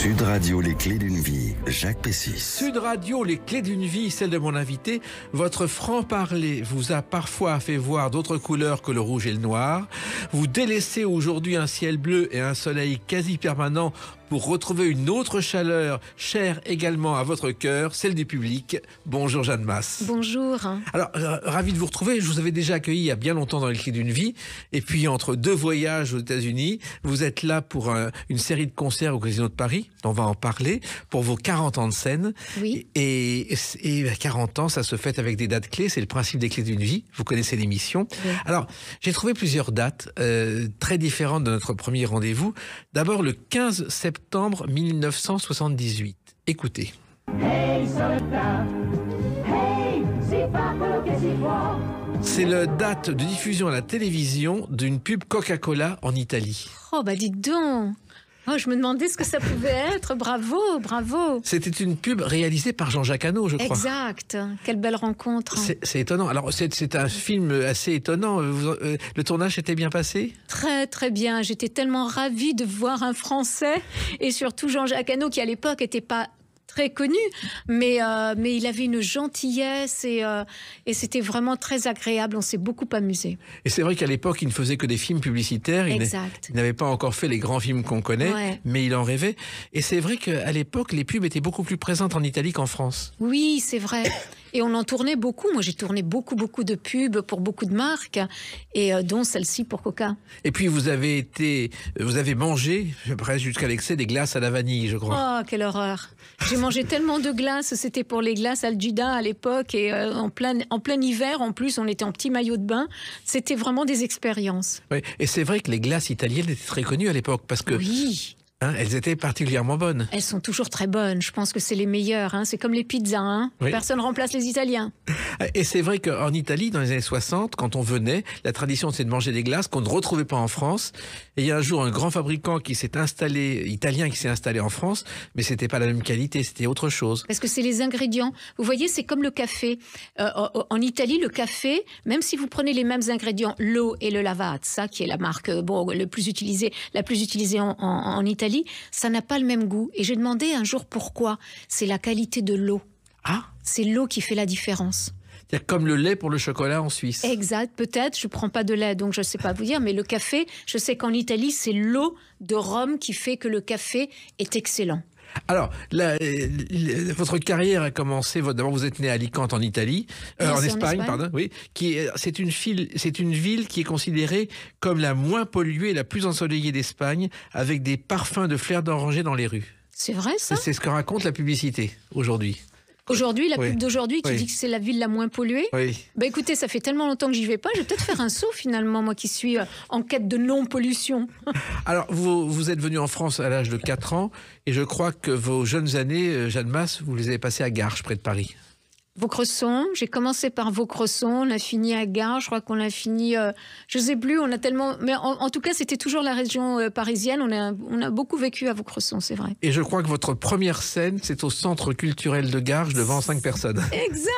Sud Radio, les clés d'une vie, Jacques Pessis. Sud Radio, les clés d'une vie, celle de mon invité. Votre franc-parler vous a parfois fait voir d'autres couleurs que le rouge et le noir. Vous délaissez aujourd'hui un ciel bleu et un soleil quasi permanent pour retrouver une autre chaleur, chère également à votre cœur, celle du public. Bonjour Jeanne Masse. Bonjour. Alors, ravi de vous retrouver. Je vous avais déjà accueilli il y a bien longtemps dans les clés d'une vie. Et puis, entre deux voyages aux États-Unis, vous êtes là pour une série de concerts au Casino de Paris. On va en parler pour vos 40 ans de scène. Oui. Et 40 ans, ça se fête avec des dates clés. C'est le principe des clés d'une vie. Vous connaissez l'émission. Oui. Alors, j'ai trouvé plusieurs dates très différentes de notre premier rendez-vous. D'abord, le 15 septembre 1978. Écoutez. Hey soldat, hey, si fa quello che si può. C'est la date de diffusion à la télévision d'une pub Coca-Cola en Italie. Oh, bah dites donc. Oh, je me demandais ce que ça pouvait être. Bravo, bravo. C'était une pub réalisée par Jean-Jacques Hano, je crois. Exact. Quelle belle rencontre. C'est étonnant. Alors, c'est un film assez étonnant. Le tournage était bien passé ? Très, très bien. J'étais tellement ravie de voir un Français et surtout Jean-Jacques Hano qui, à l'époque, n'était pas très connu, mais il avait une gentillesse et c'était vraiment très agréable. On s'est beaucoup amusé. Et c'est vrai qu'à l'époque, il ne faisait que des films publicitaires. Exact. Il n'avait pas encore fait les grands films qu'on connaît, Ouais. mais il en rêvait. Et c'est vrai qu'à l'époque, les pubs étaient beaucoup plus présentes en Italie qu'en France. Oui, c'est vrai. Et on en tournait beaucoup. Moi, j'ai tourné beaucoup de pubs pour beaucoup de marques, et dont celle-ci pour Coca. Et puis, vous avez mangé, presque jusqu'à l'excès, des glaces à la vanille, je crois. Oh, quelle horreur. J'ai mangé tellement de glaces. C'était pour les glaces Algida à l'époque. Et en plein hiver, en plus, on était en petit maillot de bain. C'était vraiment des expériences. Oui. Et c'est vrai que les glaces italiennes étaient très connues à l'époque, parce que Oui, elles étaient particulièrement bonnes. elles sont toujours très bonnes. Je pense que c'est les meilleures. C'est comme les pizzas. Oui. Personne remplace les Italiens. Et c'est vrai qu'en Italie, dans les années 60, quand on venait, la tradition c'est de manger des glaces qu'on ne retrouvait pas en France. Et il y a un jour un grand fabricant italien qui s'est installé en France, mais c'était pas la même qualité, c'était autre chose. Parce que c'est les ingrédients. Vous voyez, c'est comme le café. En Italie, le café, même si vous prenez les mêmes ingrédients, l'eau et le Lavazza, qui est la marque la plus utilisée en Italie, ça n'a pas le même goût. Et j'ai demandé un jour pourquoi. C'est la qualité de l'eau. Ah, C'est l'eau qui fait la différence. c'est comme le lait pour le chocolat en Suisse. Exact, peut-être. Je ne prends pas de lait, donc je ne sais pas vous dire. Mais le café, je sais qu'en Italie, c'est l'eau de Rome qui fait que le café est excellent. Alors, votre carrière a commencé. D'abord, vous êtes né à Alicante, en Italie, en Espagne, pardon. Oui, c'est une ville qui est considérée comme la moins polluée et la plus ensoleillée d'Espagne, avec des parfums de fleurs d'oranger dans les rues. C'est vrai, ça? C'est ce que raconte la publicité aujourd'hui. Aujourd'hui, la Oui. pub d'aujourd'hui qui Oui. dit que c'est la ville la moins polluée. Oui. Bah écoutez, ça fait tellement longtemps que j'y vais pas, je vais peut-être faire un saut finalement, moi qui suis en quête de non-pollution. Alors, vous êtes venu en France à l'âge de 4 ans, et je crois que vos jeunes années, Jeanne Masse, vous les avez passées à Garches, près de Paris. Vaucresson, j'ai commencé par Vaucresson, on a fini à Gare, je crois qu'on a fini, je sais plus, on a tellement, mais en tout cas c'était toujours la région parisienne, on a beaucoup vécu à Vaucresson, c'est vrai. Et je crois que votre première scène, c'est au Centre culturel de Garches, devant 5 personnes. Exact.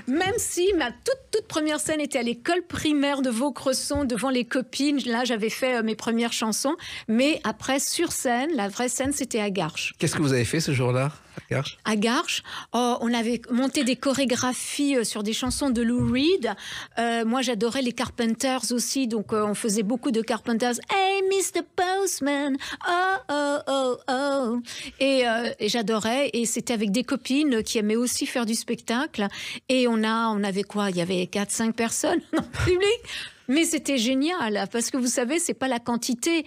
Même si ma toute première scène était à l'école primaire de Vaucresson, devant les copines, là j'avais fait mes premières chansons, mais après sur scène, la vraie scène c'était à Garches. Qu'est-ce que vous avez fait ce jour-là, à Garches ? À Garches, on avait monté des chorégraphies sur des chansons de Lou Reed. Moi, j'adorais les Carpenters aussi, donc on faisait beaucoup de Carpenters. Hey, Mr. Postman, oh, oh, oh, oh. Et j'adorais, et c'était avec des copines qui aimaient aussi faire du spectacle. Et on avait quoi? Il y avait 4-5 personnes dans le public. Mais c'était génial, parce que vous savez, c'est pas la quantité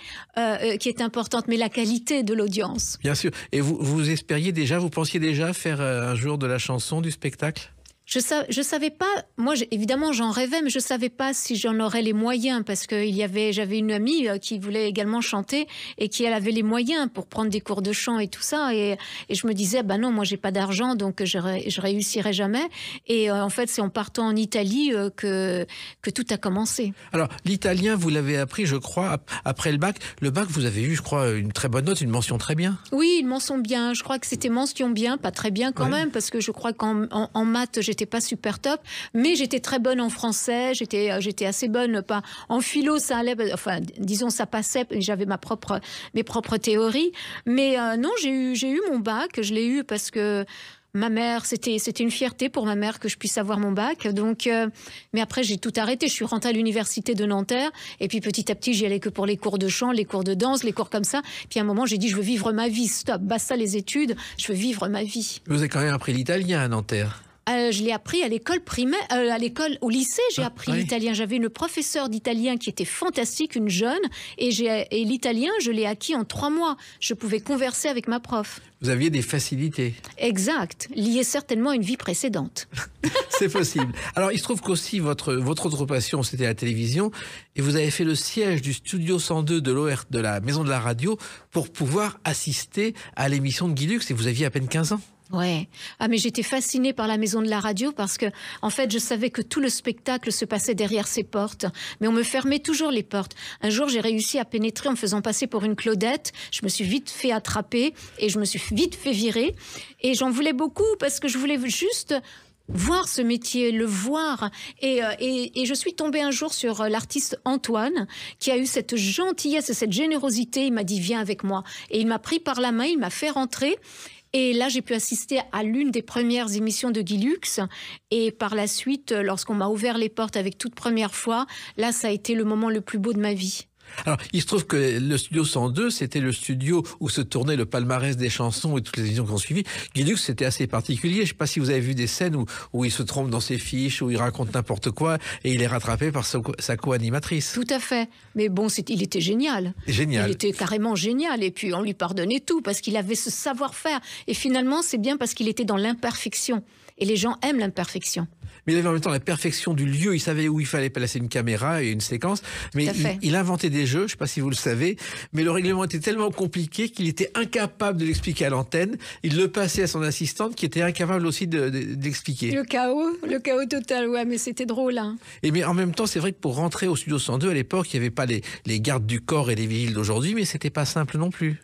qui est importante, mais la qualité de l'audience. Bien sûr. Et vous espériez déjà, vous pensiez déjà faire un jour de la chanson, du spectacle ? Je savais pas, moi évidemment j'en rêvais, mais je savais pas si j'en aurais les moyens, parce que j'avais une amie qui voulait également chanter et qui elle avait les moyens pour prendre des cours de chant et tout ça, et je me disais bah non, moi j'ai pas d'argent, donc je réussirai jamais. Et en fait c'est en partant en Italie que tout a commencé. Alors l'italien vous l'avez appris, je crois, après le bac. Le bac, vous avez eu, je crois, une très bonne note, une mention très bien. Oui, une mention bien. Je crois que c'était mention bien, pas très bien quand même, parce que je crois qu'en maths j'étais pas super top, mais j'étais très bonne en français, j'étais assez bonne, pas en philo, ça allait, enfin, disons, ça passait, j'avais mes propres théories, mais non, j'ai eu mon bac, je l'ai eu parce que ma mère, c'était une fierté pour ma mère que je puisse avoir mon bac. Donc, mais après, j'ai tout arrêté. Je suis rentrée à l'université de Nanterre. Et puis, petit à petit, j'y allais que pour les cours de chant, les cours de danse, les cours comme ça. Puis, à un moment, j'ai dit, je veux vivre ma vie. Stop, basta les études. Je veux vivre ma vie. Vous avez quand même appris l'italien à Nanterre. Je l'ai appris à l'école primaire, au lycée, j'ai appris l'italien. J'avais une professeure d'italien qui était fantastique, une jeune, et l'italien, je l'ai acquis en 3 mois. Je pouvais converser avec ma prof. Vous aviez des facilités. Exact, lié certainement à une vie précédente. C'est possible. Alors, il se trouve qu'aussi votre autre passion, c'était la télévision, et vous avez fait le siège du studio 102 de la Maison de la Radio pour pouvoir assister à l'émission de Guy Lux, et vous aviez à peine 15 ans. Ouais. Ah, mais j'étais fascinée par la Maison de la Radio parce que, en fait, je savais que tout le spectacle se passait derrière ces portes. Mais on me fermait toujours les portes. Un jour, j'ai réussi à pénétrer en me faisant passer pour une Claudette. Je me suis vite fait attraper et je me suis vite fait virer. Et j'en voulais beaucoup parce que je voulais juste voir ce métier, le voir. Et je suis tombée un jour sur l'artiste Antoine, qui a eu cette gentillesse et cette générosité. Il m'a dit, viens avec moi. Et il m'a pris par la main, il m'a fait rentrer. Et là, j'ai pu assister à l'une des premières émissions de Guy Lux. Et par la suite, lorsqu'on m'a ouvert les portes avec toute première fois, là, ça a été le moment le plus beau de ma vie. Alors, il se trouve que le studio 102, c'était le studio où se tournait le palmarès des chansons et toutes les émissions qui ont suivi. Guy Lux, c'était assez particulier. Je ne sais pas si vous avez vu des scènes où il se trompe dans ses fiches, où il raconte n'importe quoi et il est rattrapé par sa co-animatrice. Tout à fait. Mais bon, il était génial. Génial. Il était carrément génial. Et puis, on lui pardonnait tout parce qu'il avait ce savoir-faire. Et finalement, c'est bien parce qu'il était dans l'imperfection. Et les gens aiment l'imperfection. Mais il avait en même temps la perfection du lieu. Il savait où il fallait placer une caméra et une séquence. Mais il inventait des jeux, je ne sais pas si vous le savez, mais le règlement était tellement compliqué qu'il était incapable de l'expliquer à l'antenne. Il le passait à son assistante qui était incapable aussi de l'expliquer. Le chaos total, ouais, mais c'était drôle. Hein. Et mais en même temps, c'est vrai que pour rentrer au studio 102, à l'époque, il n'y avait pas les gardes du corps et les vigiles d'aujourd'hui, mais c'était pas simple non plus.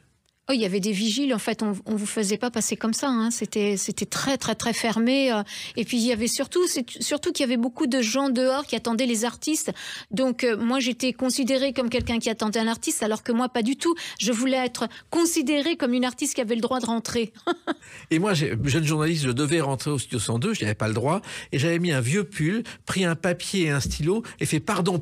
Oh, il y avait des vigiles, en fait, on vous faisait pas passer comme ça, hein. C'était très très très fermé. Et puis il y avait surtout qu'il y avait beaucoup de gens dehors qui attendaient les artistes. Donc moi j'étais considérée comme quelqu'un qui attendait un artiste, alors que moi pas du tout. Je voulais être considérée comme une artiste qui avait le droit de rentrer. Et moi, jeune journaliste, je devais rentrer au studio 102, je n'avais pas le droit, et j'avais mis un vieux pull, pris un papier et un stylo, et fait pardon.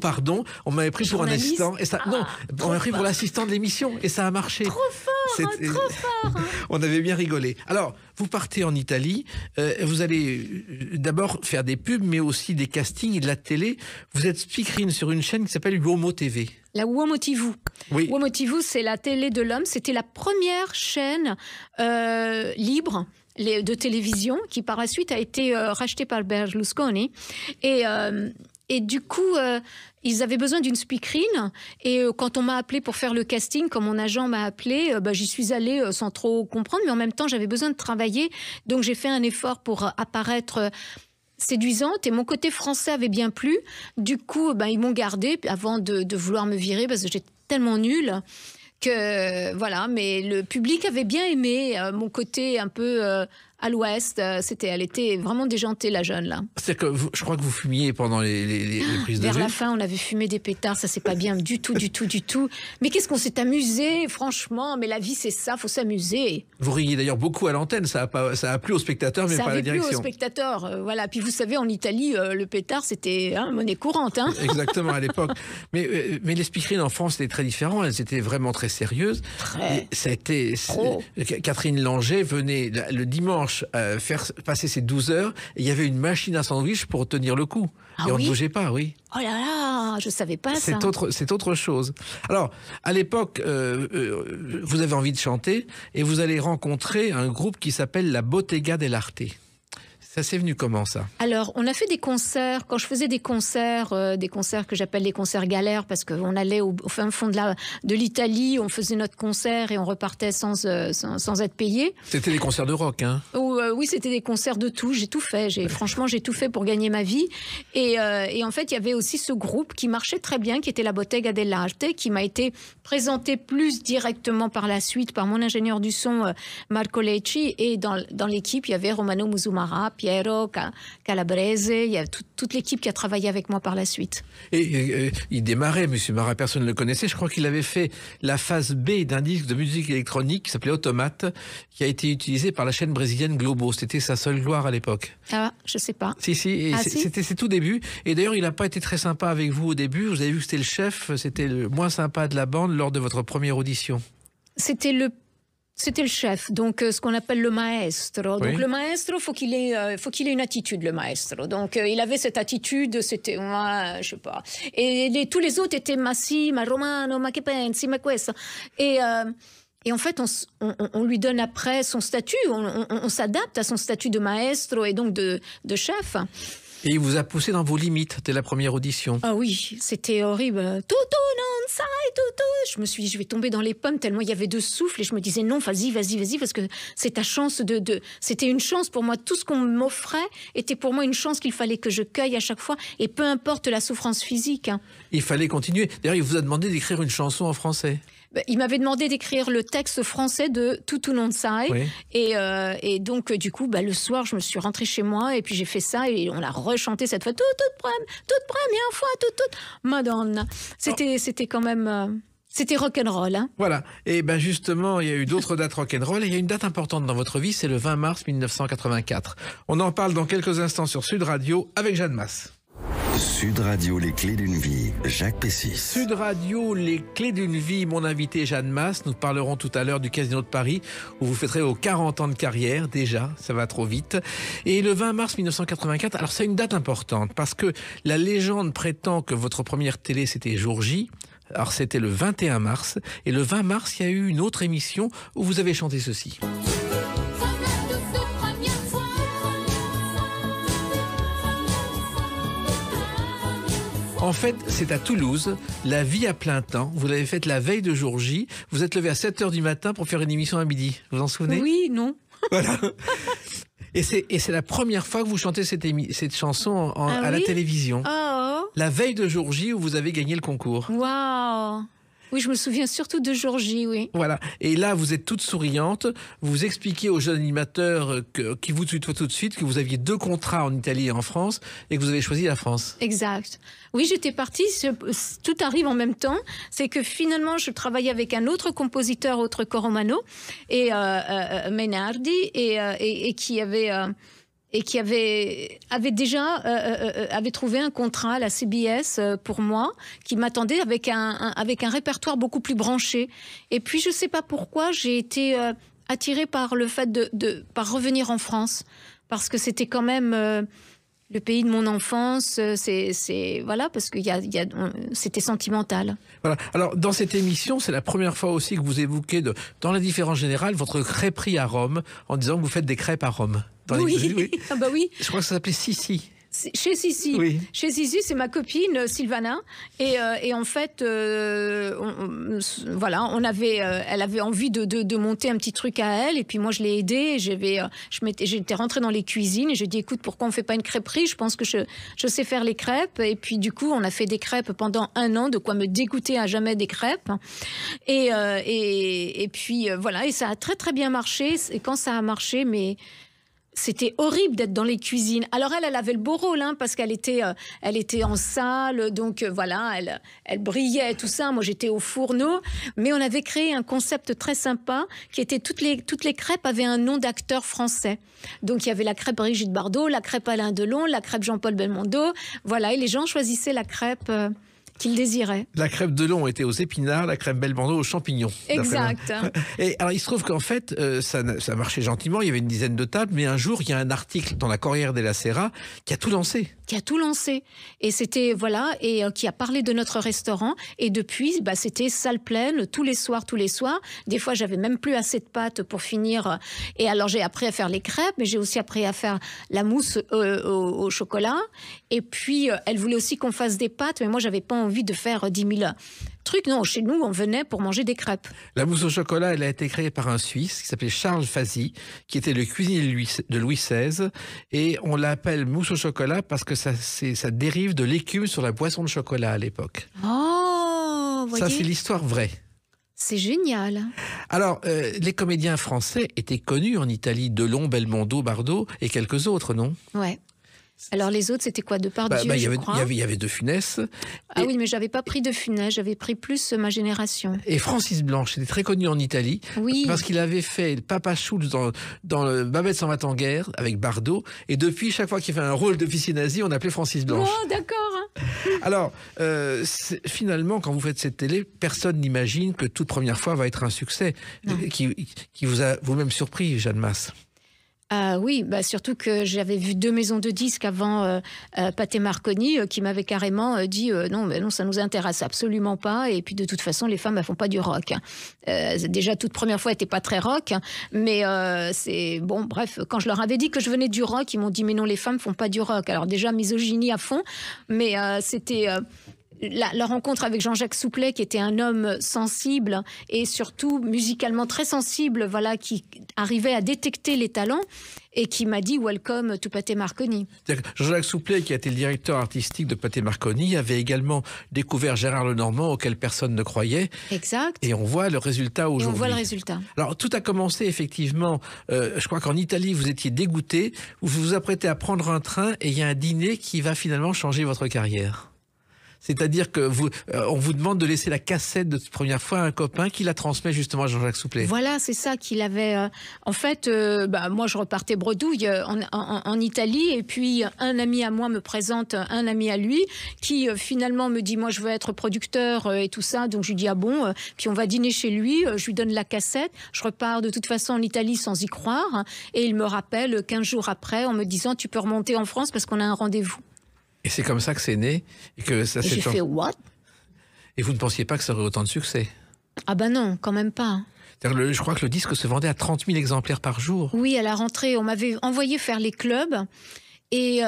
On m'avait pris pour un assistant, et ça, non, on m'a pris pour l'assistant de l'émission, et ça a marché. Trop fort. Trop fort. On avait bien rigolé. Alors, vous partez en Italie, vous allez d'abord faire des pubs, mais aussi des castings et de la télé. Vous êtes speakerine sur une chaîne qui s'appelle Uomo TV. La Uomo TV. Oui. Uomo TV, c'est la télé de l'homme. C'était la première chaîne libre de télévision qui, par la suite, a été rachetée par Berlusconi. Et du coup, ils avaient besoin d'une speakerine. Et quand on m'a appelée pour faire le casting, quand mon agent m'a appelée, j'y suis allée sans trop comprendre. Mais en même temps, j'avais besoin de travailler. Donc, j'ai fait un effort pour apparaître séduisante. Et mon côté français avait bien plu. Du coup, ils m'ont gardée avant de vouloir me virer parce que j'étais tellement nulle. Voilà, mais le public avait bien aimé mon côté un peu à l'ouest. Elle était vraiment déjantée, la jeune, là. C'est-à-dire que je crois que vous fumiez pendant les prises de vue. Vers la fin, on avait fumé des pétards, ça c'est pas bien du tout. Mais qu'est-ce qu'on s'est amusé, franchement. Mais la vie, c'est ça, faut s'amuser. Vous riez d'ailleurs beaucoup à l'antenne, ça a plu aux spectateurs, mais pas à la direction. Ça a plu aux spectateurs, voilà. Puis vous savez, en Italie, le pétard, c'était monnaie courante. Hein. Exactement, à l'époque. Mais les speakerines en France, c'était très différent. Elles étaient vraiment très sérieuses. Catherine Langer venait le dimanche faire passer ses 12 heures et il y avait une machine à sandwich pour tenir le coup. Et on ne bougeait pas, oui. Oh là là, je savais pas ça. C'est autre chose. Alors, à l'époque, vous avez envie de chanter et vous allez rencontrer un groupe qui s'appelle la Bottega dell'Arte. Ça s'est venu comment, ça? Alors, on a fait des concerts. Quand je faisais des concerts que j'appelle les concerts galères, parce qu'on allait au fin fond de l'Italie, on faisait notre concert et on repartait sans être payé. C'était des concerts de rock, hein? Oui, c'était des concerts de tout. J'ai tout fait. Franchement, j'ai tout fait pour gagner ma vie. Et en fait, il y avait aussi ce groupe qui marchait très bien, qui était la Bottega dell'Arte, qui m'a été présenté plus directement par la suite par mon ingénieur du son, Marco Lecci. Et dans l'équipe, il y avait Romano Musumara, Piero Calabrese, il y a toute l'équipe qui a travaillé avec moi par la suite. Et il démarrait, Monsieur Marat, personne ne le connaissait. Je crois qu'il avait fait la phase B d'un disque de musique électronique qui s'appelait Automate, qui a été utilisé par la chaîne brésilienne Globo. C'était sa seule gloire à l'époque. Ah, je sais pas. Si, c'était ses tout débuts. Et d'ailleurs, il n'a pas été très sympa avec vous au début. Vous avez vu que c'était le chef, c'était le moins sympa de la bande lors de votre première audition. C'était le chef, donc ce qu'on appelle le maestro. Donc le maestro, faut qu'il ait une attitude, le maestro. Donc il avait cette attitude, c'était je sais pas. Et tous les autres étaient ma romano, ma che pensi, ma questo. Et en fait, on lui donne après son statut, on s'adapte à son statut de maestro et donc de chef. Et il vous a poussé dans vos limites dès la première audition. Ah oui, c'était horrible. Tutu non sai, tutu. Je me suis dit, je vais tomber dans les pommes tellement il y avait de souffle et je me disais non, vas-y, parce que c'est ta chance c'était une chance pour moi. Tout ce qu'on m'offrait était pour moi une chance qu'il fallait que je cueille à chaque fois et peu importe la souffrance physique. Il fallait continuer. D'ailleurs, il vous a demandé d'écrire une chanson en français. Il m'avait demandé d'écrire le texte français de Tutu non sai. Oui. Et donc, du coup, le soir, je me suis rentrée chez moi et puis j'ai fait ça et on l'a rechanté cette fois. Toute première fois, toute Madonna. C'était quand même... C'était rock'n'roll. Hein. Voilà. Et justement, il y a eu d'autres dates rock'n'roll. Et il y a une date importante dans votre vie, c'est le 20 mars 1984. On en parle dans quelques instants sur Sud Radio avec Jeanne Masse. Sud Radio, les clés d'une vie, Jacques Pessis. Sud Radio, les clés d'une vie, mon invité Jeanne Masse. Nous parlerons tout à l'heure du Casino de Paris, où vous fêterez aux 40 ans de carrière, déjà, ça va trop vite. Et le 20 mars 1984, alors c'est une date importante, parce que la légende prétend que votre première télé, c'était Jour J. Alors c'était le 21 mars, et le 20 mars, il y a eu une autre émission où vous avez chanté ceci. En fait, c'est à Toulouse, La vie à plein temps. Vous l'avez faite la veille de Jour J. Vous êtes levé à 7h du matin pour faire une émission à midi. Vous vous en souvenez? Oui, non. Voilà. Et c'est la première fois que vous chantez cette chanson à la télévision. Oh. La veille de Jour J où vous avez gagné le concours. Waouh! Oui, je me souviens surtout de Jour J, oui. Voilà. Et là, vous êtes toute souriante. Vous expliquez aux jeunes animateurs qui vous tutoient tout de suite que vous aviez 2 contrats en Italie et en France et que vous avez choisi la France. Exact. Oui, j'étais partie. Tout arrive en même temps. C'est que finalement, je travaillais avec un autre compositeur, autre Coromano, et Menardi, et qui avait... et qui avait trouvé un contrat à la CBS pour moi, qui m'attendait avec un répertoire beaucoup plus branché. Et puis, je ne sais pas pourquoi, j'ai été attirée par le fait par revenir en France, parce que c'était quand même le pays de mon enfance. Voilà, parce que c'était sentimental. Voilà. Alors, dans cette émission, c'est la première fois aussi que vous évoquez, dans la différence générale, votre crêperie à Rome, en disant que vous faites des crêpes à Rome. Oui. Ah bah oui. Je crois que ça s'appelait Sissi. Chez Sissi. Oui. Chez Sissi, c'est ma copine Sylvana. Et en fait, voilà, elle avait envie de monter un petit truc à elle. Et puis moi, je l'ai aidée. J'étais rentrée dans les cuisines et j'ai dit, écoute, pourquoi on fait pas une crêperie? Je pense que je sais faire les crêpes. Et puis du coup, on a fait des crêpes pendant 1 an, de quoi me dégoûter à jamais des crêpes. Et puis voilà, et ça a très très bien marché. Et quand ça a marché, mais... C'était horrible d'être dans les cuisines. Alors elle avait le beau rôle, hein, parce qu'elle était en salle, donc voilà, elle brillait, tout ça. Moi, j'étais au fourneau. Mais on avait créé un concept très sympa, qui était toutes les crêpes avaient un nom d'acteur français. Donc il y avait la crêpe Brigitte Bardot, la crêpe Alain Delon, la crêpe Jean-Paul Belmondo. Voilà, et les gens choisissaient la crêpe... qu'il désirait. La crêpe Delon était aux épinards, la crêpe Belmondo aux champignons. Exact. Et alors, il se trouve qu'en fait, ça marchait gentiment, il y avait une dizaine de tables, mais un jour, il y a un article dans la Corriere della Sera qui a tout lancé. Et c'était, voilà, et qui a parlé de notre restaurant. Et depuis, c'était salle pleine, tous les soirs. Des fois, j'avais même plus assez de pâtes pour finir. Et alors, j'ai appris à faire les crêpes, mais j'ai aussi appris à faire la mousse au chocolat. Et puis, elle voulait aussi qu'on fasse des pâtes, mais moi, j'avais pas envie de faire 10 000 trucs. Non, chez nous, on venait pour manger des crêpes. La mousse au chocolat, elle a été créée par un Suisse qui s'appelait Charles Fazy, qui était le cuisinier de Louis XVI. Et on l'appelle mousse au chocolat parce que ça dérive de l'écume sur la boisson de chocolat à l'époque. Oh, voyez. Ça, c'est l'histoire vraie. C'est génial. Alors, les comédiens français étaient connus en Italie, Delon, Belmondo, Bardot et quelques autres, non? Ouais. Alors les autres, c'était quoi? Depardieu, il je crois. y avait De Funès. Ah oui, mais j'avais pas pris De Funès, j'avais pris plus ma génération. Et Francis Blanche était très connu en Italie. Oui. Parce qu'il avait fait le Papa Schultz dans le Babette s'en va en guerre avec Bardot. Et depuis, chaque fois qu'il fait un rôle d'officier nazi, on appelait Francis Blanche. Oh, d'accord. Alors, finalement, quand vous faites cette télé, personne n'imagine que toute première fois va être un succès. Qui vous a vous-même surpris, Jeanne Masse. Ah oui, surtout que j'avais vu 2 maisons de disques avant Pathé Marconi qui m'avaient carrément dit non, ça nous intéresse absolument pas. Et puis de toute façon, les femmes elles font pas du rock. Déjà toute première fois, elle était pas très rock, mais c'est bon. Bref, quand je leur avais dit que je venais du rock, ils m'ont dit mais non, les femmes font pas du rock. Alors déjà misogynie à fond, mais c'était la rencontre avec Jean-Jacques Souplet, qui était un homme sensible et surtout musicalement très sensible, voilà, qui arrivait à détecter les talents et qui m'a dit « Welcome to Pathé Marconi ». Jean-Jacques Souplet, qui a été le directeur artistique de Pathé Marconi, avait également découvert Gérard Lenormand, auquel personne ne croyait. Exact. Et on voit le résultat aujourd'hui. Et on voit le résultat. Alors, tout a commencé effectivement, je crois qu'en Italie, vous étiez dégoûté, vous vous apprêtez à prendre un train et il y a un dîner qui va finalement changer votre carrière. C'est-à-dire que on vous demande de laisser la cassette de cette première fois à un copain qui la transmet justement à Jean-Jacques Souplet. Voilà, c'est ça qu'il avait. En fait, moi, je repartais bredouille en Italie, et puis un ami à moi me présente un ami à lui qui finalement me dit, moi, je veux être producteur et tout ça. Donc je lui dis ah bon. Puis on va dîner chez lui. Je lui donne la cassette. Je repars de toute façon en Italie sans y croire, et il me rappelle 15 jours après en me disant tu peux remonter en France parce qu'on a un rendez-vous. Et c'est comme ça que c'est né et que ça s'est fait. J'ai fait what? Et vous ne pensiez pas que ça aurait autant de succès? Ah ben non, quand même pas. Je crois que le disque se vendait à 30 000 exemplaires par jour. Oui, à la rentrée, on m'avait envoyé faire les clubs. Et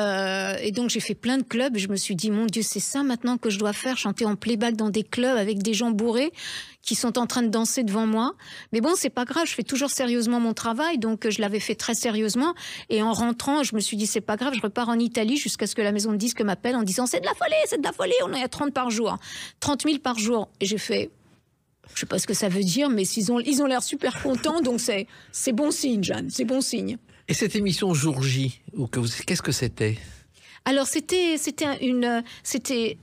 donc j'ai fait plein de clubs. Je me suis dit mon Dieu, c'est ça maintenant que je dois faire, chanter en playback dans des clubs avec des gens bourrés qui sont en train de danser devant moi. Mais bon, c'est pas grave, je fais toujours sérieusement mon travail, donc je l'avais fait très sérieusement. Et en rentrant, je me suis dit c'est pas grave, je repars en Italie jusqu'à ce que la maison de disques m'appelle en disant c'est de la folie, on est à 30 par jour, 30 000 par jour. Et j'ai fait, je sais pas ce que ça veut dire, mais ils ont l'air super contents, donc c'est bon signe, Jeanne, c'est bon signe. Et cette émission Jour J, qu'est-ce que c'était? Alors c'était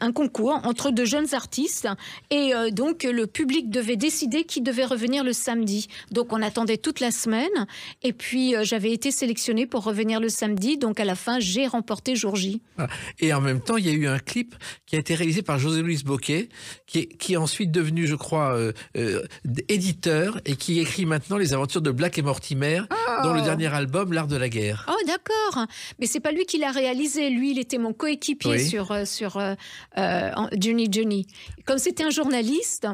un concours entre 2 jeunes artistes et donc le public devait décider qui devait revenir le samedi. Donc on attendait toute la semaine et puis j'avais été sélectionnée pour revenir le samedi. Donc à la fin j'ai remporté Jour J. Et en même temps il y a eu un clip qui a été réalisé par José-Louis Bocquet qui est ensuite devenu je crois éditeur et qui écrit maintenant les aventures de Black et Mortimer dans le dernier album L'Art de la Guerre. Oh d'accord, mais c'est pas lui qui l'a réalisé. Lui, il était mon coéquipier sur Johnny. Comme c'était un journaliste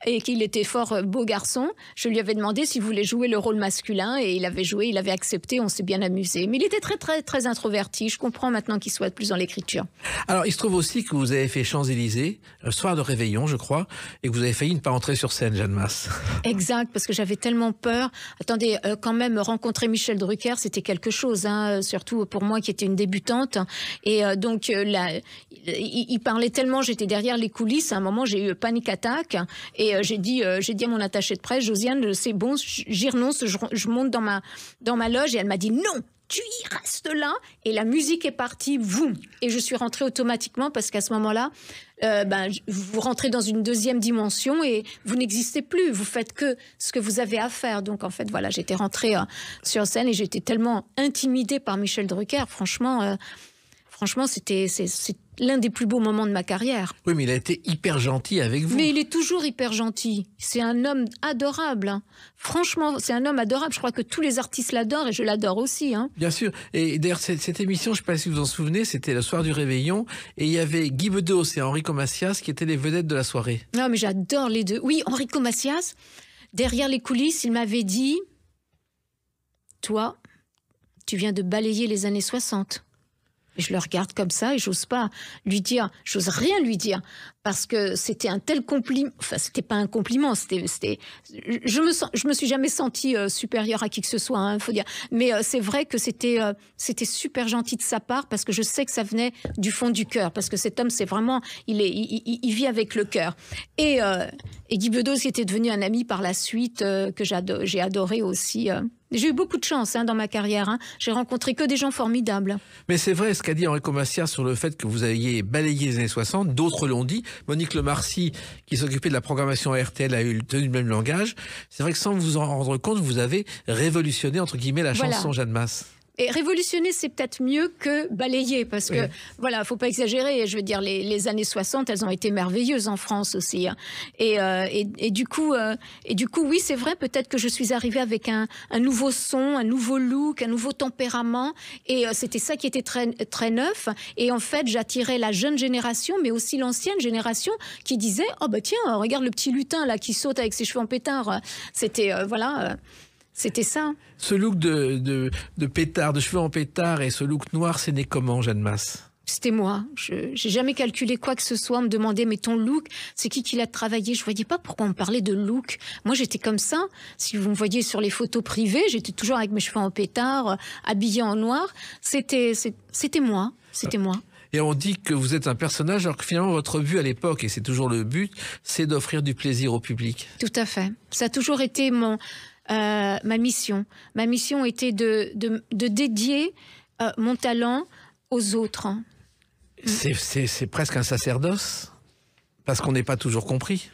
et qu'il était fort beau garçon, je lui avais demandé s'il voulait jouer le rôle masculin et il avait joué, il avait accepté, on s'est bien amusé. Mais il était très, très, très introverti. Je comprends maintenant qu'il soit plus dans l'écriture. Alors, il se trouve aussi que vous avez fait Champs-Élysées, le soir de réveillon, je crois, et que vous avez failli ne pas entrer sur scène, Jeanne Masse. Exact, parce que j'avais tellement peur. Attendez, quand même, rencontrer Michel Drucker, c'était quelque chose, hein, surtout pour moi qui étais une débutante. Et donc, il parlait tellement, j'étais derrière les coulisses. À un moment, j'ai eu panic attack. Et j'ai dit à mon attachée de presse, Josiane, c'est bon, j'y renonce, je monte dans ma loge. Et elle m'a dit, non, tu y restes là. Et la musique est partie, boum. Et je suis rentrée automatiquement parce qu'à ce moment-là, vous rentrez dans une deuxième dimension et vous n'existez plus. Vous faites que ce que vous avez à faire. Donc, en fait, voilà, j'étais rentrée sur scène et j'étais tellement intimidée par Michel Drucker. Franchement, c'est l'un des plus beaux moments de ma carrière. Oui, mais il a été hyper gentil avec vous. Mais il est toujours hyper gentil. C'est un homme adorable. Hein. Franchement, c'est un homme adorable. Je crois que tous les artistes l'adorent et je l'adore aussi. Hein. Bien sûr. Et d'ailleurs, cette émission, je ne sais pas si vous vous en souvenez, c'était le soir du réveillon. Et il y avait Guy Bedos et Enrico Macias qui étaient les vedettes de la soirée. Non, mais j'adore les deux. Oui, Enrico Macias, derrière les coulisses, il m'avait dit « Toi, tu viens de balayer les années 60. » Et je le regarde comme ça et j'ose pas lui dire, j'ose rien lui dire. Parce que c'était un tel compliment, enfin c'était pas un compliment, je me suis jamais sentie supérieure à qui que ce soit, hein, faut dire. Mais c'est vrai que c'était super gentil de sa part parce que je sais que ça venait du fond du cœur, parce que cet homme c'est vraiment, il vit avec le cœur. Et Guy Bedos qui était devenu un ami par la suite que j'ai adoré aussi. J'ai eu beaucoup de chance dans ma carrière. Hein. J'ai rencontré que des gens formidables. Mais c'est vrai ce qu'a dit Enrico Macias sur le fait que vous aviez balayé les années 60. D'autres l'ont dit. Monique Lemarcy, qui s'occupait de la programmation à RTL, a tenu le même langage. C'est vrai que sans vous en rendre compte, vous avez révolutionné, entre guillemets, la chanson Jeanne Masse. Et révolutionner, c'est peut-être mieux que balayer, parce que, voilà, faut pas exagérer. Je veux dire, les années 60, elles ont été merveilleuses en France aussi. Hein. Et du coup, oui, c'est vrai, peut-être que je suis arrivée avec un nouveau son, un nouveau look, un nouveau tempérament. Et c'était ça qui était très, très neuf. Et en fait, j'attirais la jeune génération, mais aussi l'ancienne génération, qui disait, oh bah tiens, regarde le petit lutin là qui saute avec ses cheveux en pétard. C'était, c'était ça. Ce look de pétard, de cheveux en pétard et ce look noir, c'est né comment, Jeanne Masse? C'était moi. Je n'ai jamais calculé quoi que ce soit. On me demandait, mais ton look, c'est qui l'a travaillé? Je voyais pas pourquoi on me parlait de look. Moi, j'étais comme ça. Si vous me voyez sur les photos privées, j'étais toujours avec mes cheveux en pétard, habillée en noir. C'était moi. C'était moi. Et on dit que vous êtes un personnage, alors que finalement, votre but à l'époque, et c'est toujours le but, c'est d'offrir du plaisir au public. Tout à fait. Ça a toujours été ma mission. Ma mission était de dédier mon talent aux autres. C'est presque un sacerdoce, parce qu'on n'est pas toujours compris.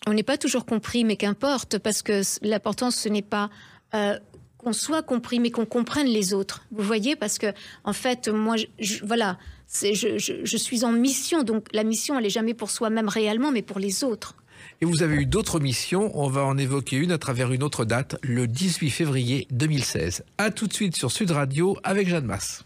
On n'est pas toujours compris, mais qu'importe, parce que l'important, ce n'est pas qu'on soit compris, mais qu'on comprenne les autres. Vous voyez, parce que en fait, moi, voilà, je suis en mission, donc la mission, elle n'est jamais pour soi-même réellement, mais pour les autres. Et vous avez eu d'autres missions, on va en évoquer une à travers une autre date, le 18 février 2016. A tout de suite sur Sud Radio avec Jeanne Masse.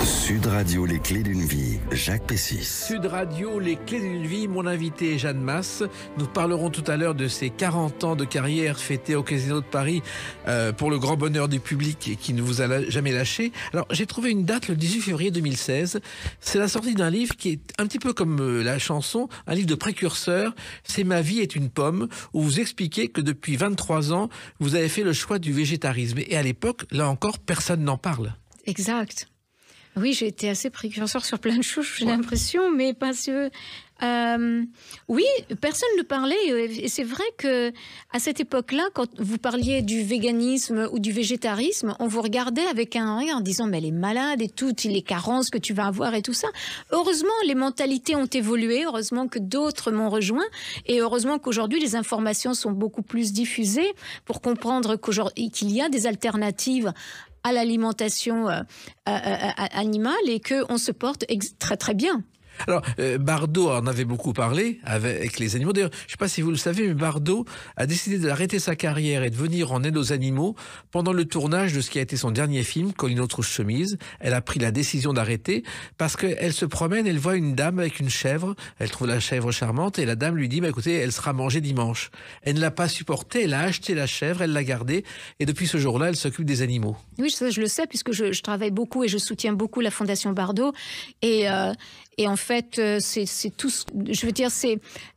Sud Radio, les clés d'une vie, Jacques Pessis. Sud Radio, les clés d'une vie, mon invité est Jeanne Masse. Nous parlerons tout à l'heure de ses 40 ans de carrière fêtés au Casino de Paris pour le grand bonheur du public qui ne vous a jamais lâché. Alors, j'ai trouvé une date, le 18 février 2016. C'est la sortie d'un livre qui est un petit peu comme la chanson, un livre de précurseur. C'est Ma vie est une pomme, où vous expliquez que depuis 23 ans, vous avez fait le choix du végétarisme. Et à l'époque, là encore, personne n'en parle. Exact. Oui, j'ai été assez précurseur sur plein de choses, j'ai l'impression, mais parce que oui, personne ne parlait. Et c'est vrai que à cette époque-là, quand vous parliez du véganisme ou du végétarisme, on vous regardait avec un regard en disant mais elle est malade et toutes les carences que tu vas avoir et tout ça. Heureusement, les mentalités ont évolué. Heureusement que d'autres m'ont rejoint et heureusement qu'aujourd'hui les informations sont beaucoup plus diffusées pour comprendre qu'il y a des alternatives à l'alimentation animale et qu'on se porte très très bien. Alors, Bardot en avait beaucoup parlé avec les animaux. D'ailleurs, je ne sais pas si vous le savez, mais Bardot a décidé d'arrêter sa carrière et de venir en aide aux animaux pendant le tournage de ce qui a été son dernier film, Colline aux chemises. Elle a pris la décision d'arrêter parce qu'elle se promène, elle voit une dame avec une chèvre. Elle trouve la chèvre charmante et la dame lui dit bah, « écoutez, elle sera mangée dimanche ». Elle ne l'a pas supportée, elle a acheté la chèvre, elle l'a gardée et depuis ce jour-là, elle s'occupe des animaux. Oui, je le sais puisque je travaille beaucoup et je soutiens beaucoup la Fondation Bardot et en fait, c'est tout. Je veux dire,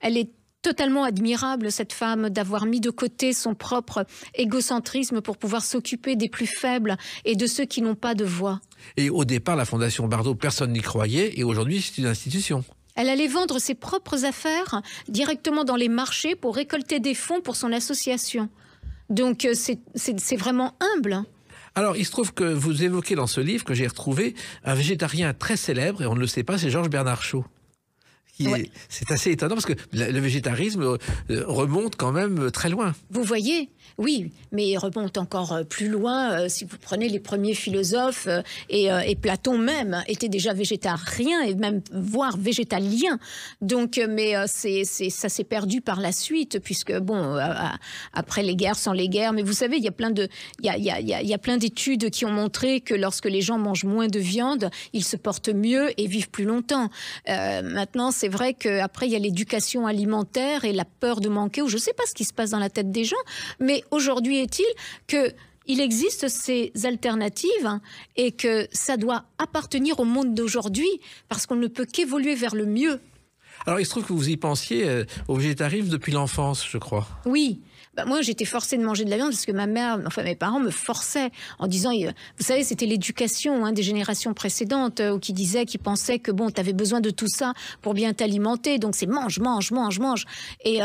elle est totalement admirable, cette femme, d'avoir mis de côté son propre égocentrisme pour pouvoir s'occuper des plus faibles et de ceux qui n'ont pas de voix. Et au départ, la Fondation Bardot, personne n'y croyait, et aujourd'hui, c'est une institution. Elle allait vendre ses propres affaires directement dans les marchés pour récolter des fonds pour son association. Donc, c'est vraiment humble. Alors, il se trouve que vous évoquez dans ce livre que j'ai retrouvé un végétarien très célèbre, et on ne le sait pas, c'est Georges Bernard Shaw. C'est assez étonnant parce que le végétarisme remonte quand même très loin. Vous voyez, oui, mais il remonte encore plus loin. Si vous prenez les premiers philosophes, et Platon même était déjà végétarien et même voire végétalien. Donc, mais ça s'est perdu par la suite puisque bon, après les guerres, sans les guerres. Mais vous savez, il y a plein d'études qui ont montré que lorsque les gens mangent moins de viande, ils se portent mieux et vivent plus longtemps. Maintenant, c'est vrai qu'après, il y a l'éducation alimentaire et la peur de manquer, ou je ne sais pas ce qui se passe dans la tête des gens, mais aujourd'hui est-il qu'il il existe ces alternatives et que ça doit appartenir au monde d'aujourd'hui parce qu'on ne peut qu'évoluer vers le mieux. Alors, il se trouve que vous y pensiez au végétarisme depuis l'enfance, je crois. Oui. Moi, j'étais forcée de manger de la viande parce que mes parents me forçaient en disant, vous savez, c'était l'éducation des générations précédentes qui pensaient que bon, tu avais besoin de tout ça pour bien t'alimenter, donc c'est mange. Et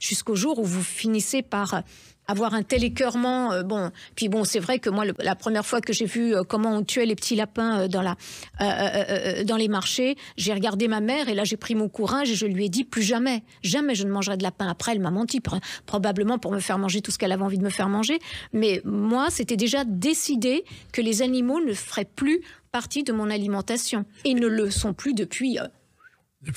jusqu'au jour où vous finissez par avoir un tel écœurement, puis c'est vrai que moi, la première fois que j'ai vu comment on tuait les petits lapins dans les marchés, j'ai regardé ma mère et là j'ai pris mon courage et je lui ai dit plus jamais je ne mangerai de lapin. Après, elle m'a menti, probablement pour me faire manger tout ce qu'elle avait envie de me faire manger. Mais moi, c'était déjà décidé que les animaux ne feraient plus partie de mon alimentation et ne le sont plus depuis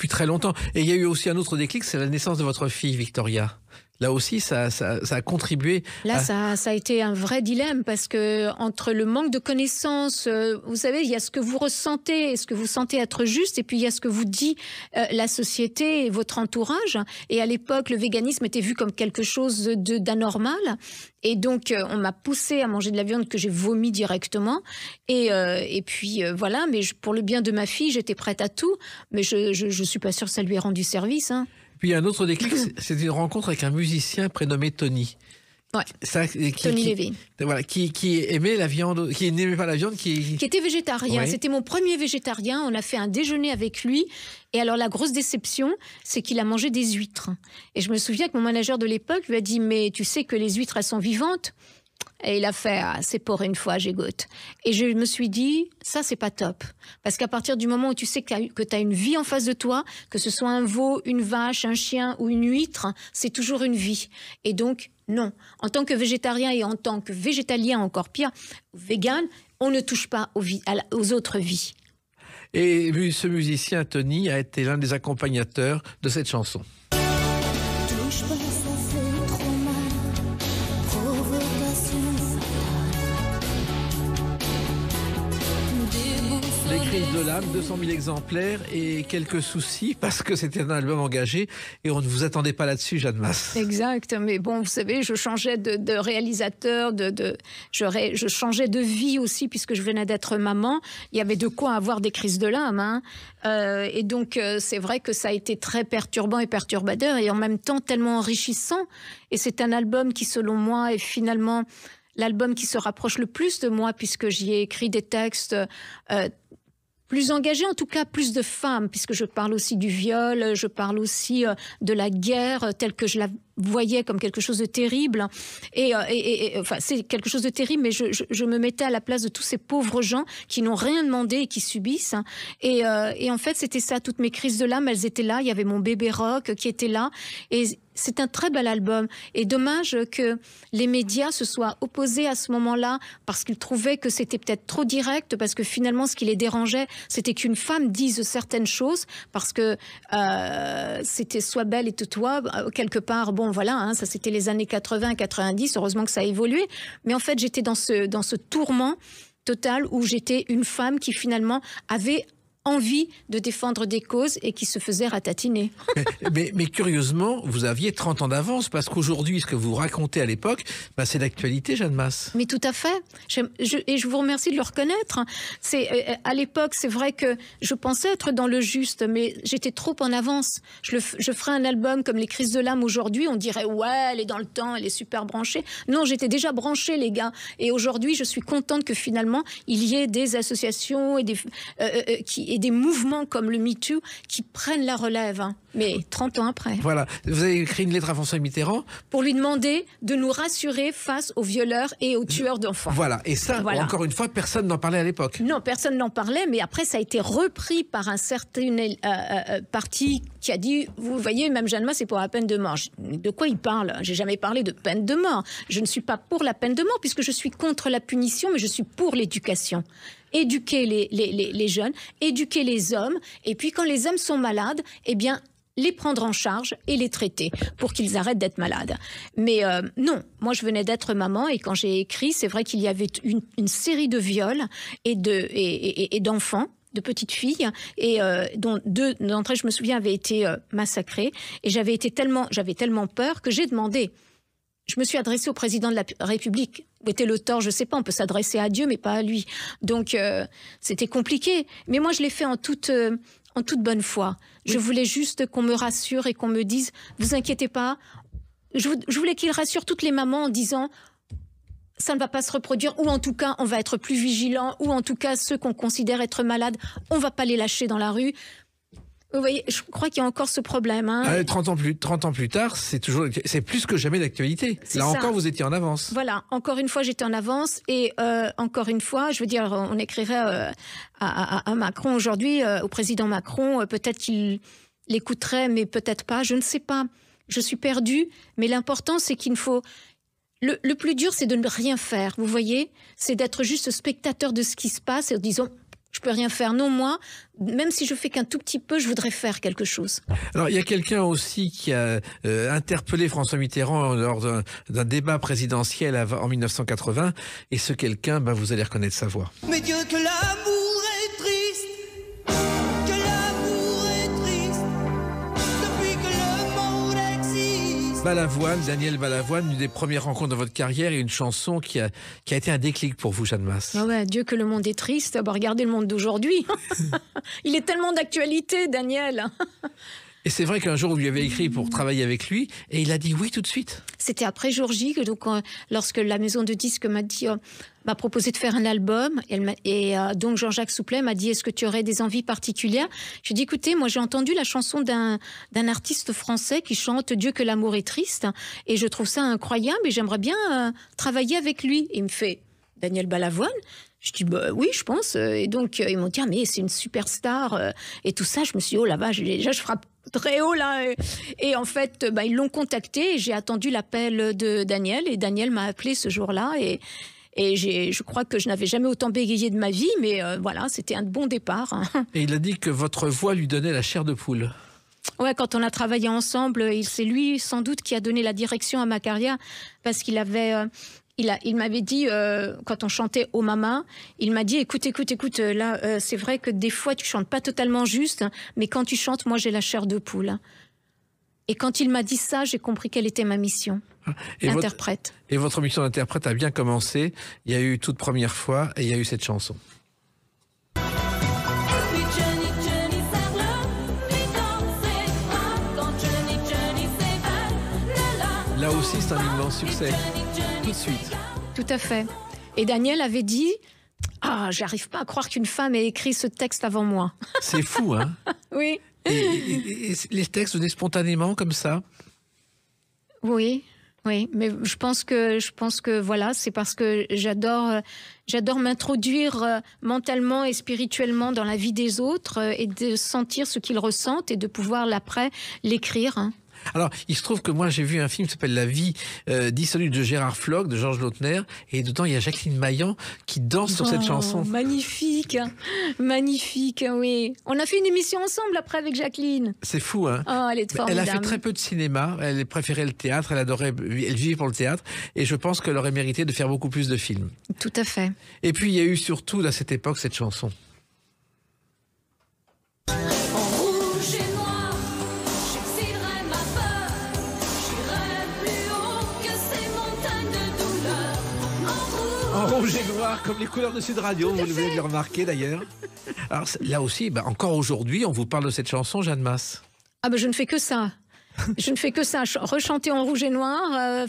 très longtemps. Et il y a eu aussi un autre déclic, c'est la naissance de votre fille, Victoria. Là aussi, ça a contribué. Là, ça a été un vrai dilemme parce que entre le manque de connaissances, vous savez, il y a ce que vous ressentez, ce que vous sentez être juste, et puis il y a ce que vous dit la société et votre entourage. Et à l'époque, le véganisme était vu comme quelque chose d'anormal. Et donc, on m'a poussée à manger de la viande que j'ai vomi directement. Et puis, voilà, mais pour le bien de ma fille, j'étais prête à tout. Mais je suis pas sûre que ça lui ait rendu service. Puis un autre déclic, c'est une rencontre avec un musicien prénommé Tony. Ouais. Tony Levin. Voilà, qui aimait la viande, qui n'aimait pas la viande, qui était végétarien. Ouais. C'était mon premier végétarien. On a fait un déjeuner avec lui. Et alors, la grosse déception, c'est qu'il a mangé des huîtres. Et je me souviens que mon manager de l'époque lui a dit « Mais tu sais que les huîtres, elles sont vivantes ?» Et il a fait « c'est pour une fois, j'égoutte ». Et je me suis dit, ça, c'est pas top. Parce qu'à partir du moment où tu sais que tu as une vie en face de toi, que ce soit un veau, une vache, un chien ou une huître, c'est toujours une vie. Et donc, non. En tant que végétarien et en tant que végétalien, encore pire, vegan, on ne touche pas aux autres vies. Et ce musicien, Tony, a été l'un des accompagnateurs de cette chanson. Touche pas, ça fait trop mal. Provocation. Les crises de l'âme, 200 000 exemplaires et quelques soucis parce que c'était un album engagé et on ne vous attendait pas là-dessus, Jeanne Masse. Exact, mais bon, vous savez, je changeais de réalisateur, je changeais de vie aussi puisque je venais d'être maman. Il y avait de quoi avoir des crises de l'âme. Et donc, c'est vrai que ça a été très perturbant et perturbateur et en même temps tellement enrichissant. Et c'est un album qui, selon moi, est finalement l'album qui se rapproche le plus de moi puisque j'y ai écrit des textes plus engagés, en tout cas plus de femmes, puisque je parle aussi du viol, je parle aussi de la guerre telle que je la voyais comme quelque chose de terrible. Et enfin, c'est quelque chose de terrible, mais je me mettais à la place de tous ces pauvres gens qui n'ont rien demandé et qui subissent. Et en fait, c'était ça, toutes mes crises de l'âme, elles étaient là. Il y avait mon bébé rock qui était là. Et c'est un très bel album. Et dommage que les médias se soient opposés à ce moment-là parce qu'ils trouvaient que c'était peut-être trop direct, parce que finalement, ce qui les dérangeait, c'était qu'une femme dise certaines choses parce que c'était sois belle et tais-toi. Quelque part, bon, voilà, ça c'était les années 80, 90. Heureusement que ça a évolué. Mais en fait, j'étais dans ce tourment total où j'étais une femme qui finalement avait envie de défendre des causes et qui se faisait ratatiner. mais curieusement, vous aviez 30 ans d'avance parce qu'aujourd'hui, ce que vous racontez à l'époque, c'est d'actualité, Jeanne Masse. Mais tout à fait. Et je vous remercie de le reconnaître. À l'époque, c'est vrai que je pensais être dans le juste, mais j'étais trop en avance. Je ferais un album comme Les Crises de l'âme aujourd'hui, on dirait « ouais, elle est dans le temps, elle est super branchée ». Non, j'étais déjà branchée, les gars. Et aujourd'hui, je suis contente que finalement, il y ait des associations et des mouvements comme le MeToo qui prennent la relève, mais 30 ans après. Voilà, vous avez écrit une lettre à François Mitterrand pour lui demander de nous rassurer face aux violeurs et aux tueurs d'enfants. Voilà, et ça, encore une fois, personne n'en parlait à l'époque. Non, personne n'en parlait, mais après ça a été repris par un certain parti qui a dit, vous voyez, même Jeanne Masse, c'est pour la peine de mort. De quoi il parle? J'ai jamais parlé de peine de mort. Je ne suis pas pour la peine de mort puisque je suis contre la punition, mais je suis pour l'éducation. Éduquer les jeunes, éduquer les hommes, et puis quand les hommes sont malades, eh bien, les prendre en charge et les traiter pour qu'ils arrêtent d'être malades. Mais non, moi je venais d'être maman et quand j'ai écrit, c'est vrai qu'il y avait une série de viols et d'enfants, de petites filles, et dont 2 d'entre elles, je me souviens, avaient été massacrées. Et j'avais tellement peur que j'ai demandé je me suis adressée au président de la République. Où était le tort? Je ne sais pas, on peut s'adresser à Dieu, mais pas à lui. Donc, c'était compliqué. Mais moi, je l'ai fait en toute bonne foi. Oui. Je voulais juste qu'on me rassure et qu'on me dise, vous inquiétez pas. Je voulais qu'il rassure toutes les mamans en disant, ça ne va pas se reproduire, ou en tout cas, on va être plus vigilants, ou en tout cas, ceux qu'on considère être malades, on ne va pas les lâcher dans la rue. Vous voyez, je crois qu'il y a encore ce problème. Hein. 30 ans plus tard, c'est plus que jamais d'actualité. Là encore, vous étiez en avance. Voilà, encore une fois, j'étais en avance. Et encore une fois, je veux dire, on écrirait à Macron aujourd'hui, au président Macron, peut-être qu'il l'écouterait, mais peut-être pas, je ne sais pas. Je suis perdue, mais l'important, c'est qu'il faut... Le plus dur, c'est de ne rien faire, vous voyez. C'est d'être juste spectateur de ce qui se passe et disons... Je peux rien faire. Non, moi, même si je fais qu'un tout petit peu, je voudrais faire quelque chose. Alors, il y a quelqu'un aussi qui a interpellé François Mitterrand lors d'un débat présidentiel en 1980. Et ce quelqu'un, vous allez reconnaître sa voix. Mais Dieu, que l'amour est triste, que l'amour est triste, depuis que le monde existe. Balavoine, Daniel Balavoine, une des premières rencontres de votre carrière et une chanson qui a été un déclic pour vous, Jeanne Masse. Ah ouais, Dieu que le monde est triste. Regardez le monde d'aujourd'hui. Il est tellement d'actualité, Daniel. Et c'est vrai qu'un jour, vous lui avez écrit pour travailler avec lui et il a dit oui tout de suite. C'était après jour J, donc, lorsque la maison de disques m'a proposé de faire un album. Donc Jean-Jacques Souplet m'a dit, est-ce que tu aurais des envies particulières? J'ai dit, écoutez, moi j'ai entendu la chanson d'un artiste français qui chante Dieu que l'amour est triste. Et je trouve ça incroyable et j'aimerais bien travailler avec lui. Et il me fait, Daniel Balavoine? Je dis, oui, je pense. Et donc, ils m'ont dit, mais c'est une superstar. Et tout ça, je me suis dit, oh la vache, déjà, je frappe très haut, là. Et en fait, ils l'ont contacté et j'ai attendu l'appel de Daniel. Et Daniel m'a appelé ce jour-là. Et je crois que je n'avais jamais autant bégayé de ma vie. Mais voilà, c'était un bon départ. Et il a dit que votre voix lui donnait la chair de poule. Ouais, quand on a travaillé ensemble, c'est lui, sans doute, qui a donné la direction à ma carrière. Parce qu'il avait... Il m'avait dit, quand on chantait Oh Mama, il m'a dit, écoute, là, c'est vrai que des fois, tu chantes pas totalement juste, mais quand tu chantes, moi, j'ai la chair de poule. Et quand il m'a dit ça, j'ai compris quelle était ma mission d'interprète. Et votre mission d'interprète a bien commencé. Il y a eu toute première fois et il y a eu cette chanson. Là aussi, c'est un immense succès. Tout de suite. Tout à fait. Et Daniel avait dit, j'arrive pas à croire qu'une femme ait écrit ce texte avant moi. C'est fou, hein? Oui. Et les textes venaient spontanément comme ça? Oui, mais je pense que voilà, c'est parce que j'adore m'introduire mentalement et spirituellement dans la vie des autres et de sentir ce qu'ils ressentent et de pouvoir l'après l'écrire. Hein. Alors, il se trouve que moi, j'ai vu un film qui s'appelle La vie dissolue de Gérard Floch, de Georges Lautner, et dedans, il y a Jacqueline Maillan qui danse sur cette chanson. Magnifique, oui. On a fait une émission ensemble après avec Jacqueline. C'est fou, hein? Oh, elle est formidable. Elle a fait très peu de cinéma, elle préférait le théâtre, elle vivait pour le théâtre, et je pense qu'elle aurait mérité de faire beaucoup plus de films. Tout à fait. Et puis, il y a eu surtout, à cette époque, cette chanson. En rouge et noir, comme les couleurs de Sud Radio, vous venez de le remarquer d'ailleurs. Alors là aussi, encore aujourd'hui, on vous parle de cette chanson, Jeanne Masse. Je ne fais que ça. Je ne fais que ça. Rechanter en rouge et noir,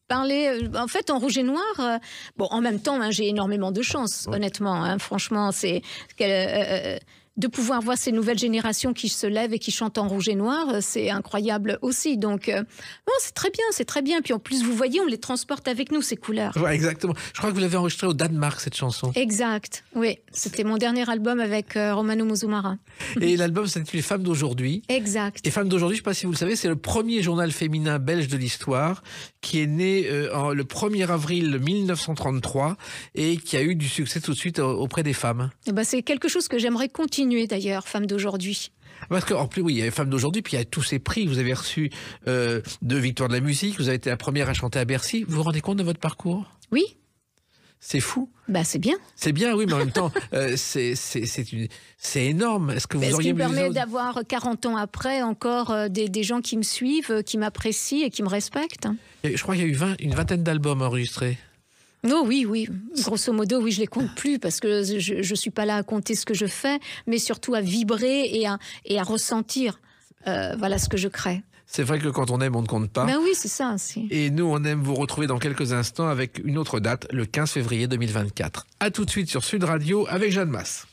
parler... en fait, en rouge et noir... en même temps, j'ai énormément de chance, honnêtement. Franchement, c'est... de pouvoir voir ces nouvelles générations qui se lèvent et qui chantent en rouge et noir, c'est incroyable aussi. Donc, c'est très bien. Puis en plus, vous voyez, on les transporte avec nous, ces couleurs. Ouais, exactement. Je crois que vous l'avez enregistrée au Danemark, cette chanson. Exact, oui. C'était mon dernier album avec Romano Muzumara. Et l'album s'intitule Femmes d'aujourd'hui. Exact. Et Femmes d'aujourd'hui, je ne sais pas si vous le savez, c'est le premier journal féminin belge de l'histoire qui est né le 1er avril 1933 et qui a eu du succès tout de suite auprès des femmes. C'est quelque chose que j'aimerais continuer d'ailleurs, Femmes d'aujourd'hui. Parce qu'en plus, oui, il y a les Femmes d'aujourd'hui, puis il y a tous ces prix. Vous avez reçu 2 victoires de la musique, vous avez été la première à chanter à Bercy. Vous vous rendez compte de votre parcours? Oui. C'est fou. Bah, c'est bien. C'est bien, oui, mais en même temps, c'est énorme. Est-ce que vous Ce auriez qui me permet besoin d'avoir 40 ans après encore des gens qui me suivent, qui m'apprécient et qui me respectent. Je crois qu'il y a eu une vingtaine d'albums enregistrés. Non, oui. Grosso modo, oui, je les compte plus parce que je suis pas là à compter ce que je fais, mais surtout à vibrer et à ressentir. Voilà ce que je crée. C'est vrai que quand on aime, on ne compte pas. Ben oui, c'est ça. Et nous, on aime vous retrouver dans quelques instants avec une autre date, le 15 février 2024. A tout de suite sur Sud Radio avec Jeanne Masse.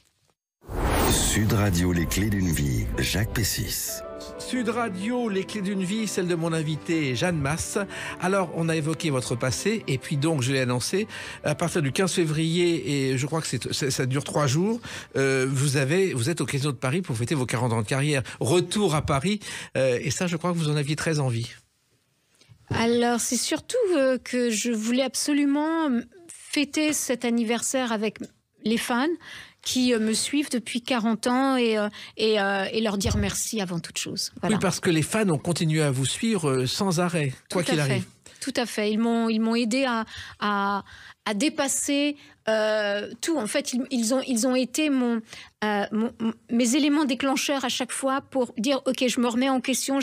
Sud Radio, les clés d'une vie, Jacques Pessis. Sud Radio, les clés d'une vie, celle de mon invité Jeanne Masse. Alors, on a évoqué votre passé, et puis donc, je l'ai annoncé, à partir du 15 février, et je crois que ça dure 3 jours, vous êtes au Casino de Paris pour fêter vos 40 ans de carrière. Retour à Paris, et ça, je crois que vous en aviez très envie. Alors, c'est surtout que je voulais absolument fêter cet anniversaire avec les fans qui me suivent depuis 40 ans et leur dire merci avant toute chose. Voilà. Oui, parce que les fans ont continué à vous suivre sans arrêt, quoi qu'il arrive. Tout à fait. Ils m'ont aidé à dépasser tout. En fait, ils ont été mes éléments déclencheurs à chaque fois pour dire ok, je me remets en question,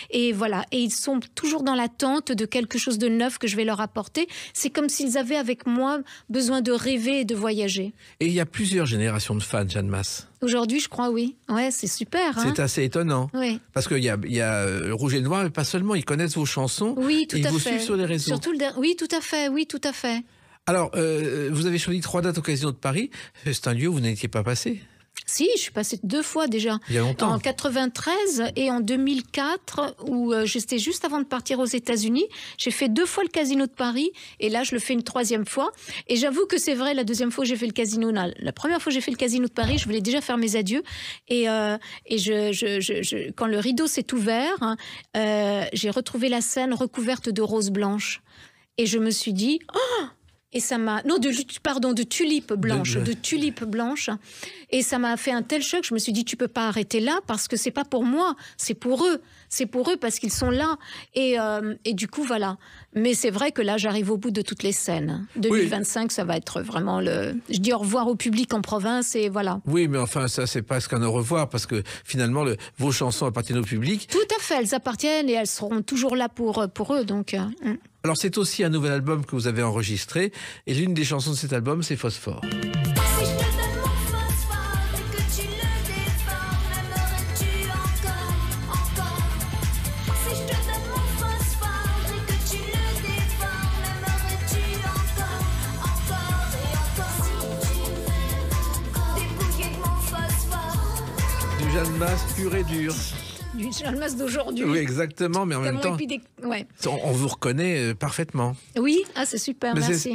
et voilà. Et ils sont toujours dans l'attente de quelque chose de neuf que je vais leur apporter. C'est comme s'ils avaient avec moi besoin de rêver et de voyager. Et il y a plusieurs générations de fans, Jeanne Masse. Aujourd'hui, je crois, oui. Ouais, c'est super. C'est assez étonnant. Oui. Parce qu'il y a Rouge et le Noir, mais pas seulement. Ils connaissent vos chansons. Oui, tout à fait. Ils vous suivent sur les réseaux. Oui, tout à fait. Oui, tout à fait. Alors, vous avez choisi 3 dates au Casino de Paris. C'est un lieu où vous n'étiez pas passé. Si, je suis passée 2 fois déjà. Il y a longtemps. En 93 et en 2004, où j'étais juste avant de partir aux États-Unis. J'ai fait 2 fois le Casino de Paris et là, je le fais une 3e fois. Et j'avoue que c'est vrai, la 2e fois que j'ai fait le Casino, la première fois que j'ai fait le Casino de Paris, je voulais déjà faire mes adieux. Et quand le rideau s'est ouvert, j'ai retrouvé la scène recouverte de roses blanches. Et je me suis dit... Oh, et ça m'a... Non, de tulipes blanches. De tulipes blanches. Et ça m'a fait un tel choc. Je me suis dit, tu peux pas arrêter là parce que c'est pas pour moi. C'est pour eux. C'est pour eux parce qu'ils sont là. Et du coup, voilà. Mais c'est vrai que là, j'arrive au bout de toutes les scènes. 2025, oui. Ça va être vraiment le... Je dis au revoir au public en province et voilà. Oui, mais enfin, ça, c'est pas ce qu'un au revoir parce que finalement, vos chansons appartiennent au public. Tout à fait. Elles appartiennent et elles seront toujours là pour eux. Donc... Alors c'est aussi un nouvel album que vous avez enregistré et l'une des chansons de cet album c'est Phosphore. Du Jeanne Masse pur et dur. Du Jeanne Masse d'aujourd'hui. Oui, exactement, mais en même temps, ouais. on vous reconnaît parfaitement. Oui, c'est super, mais merci.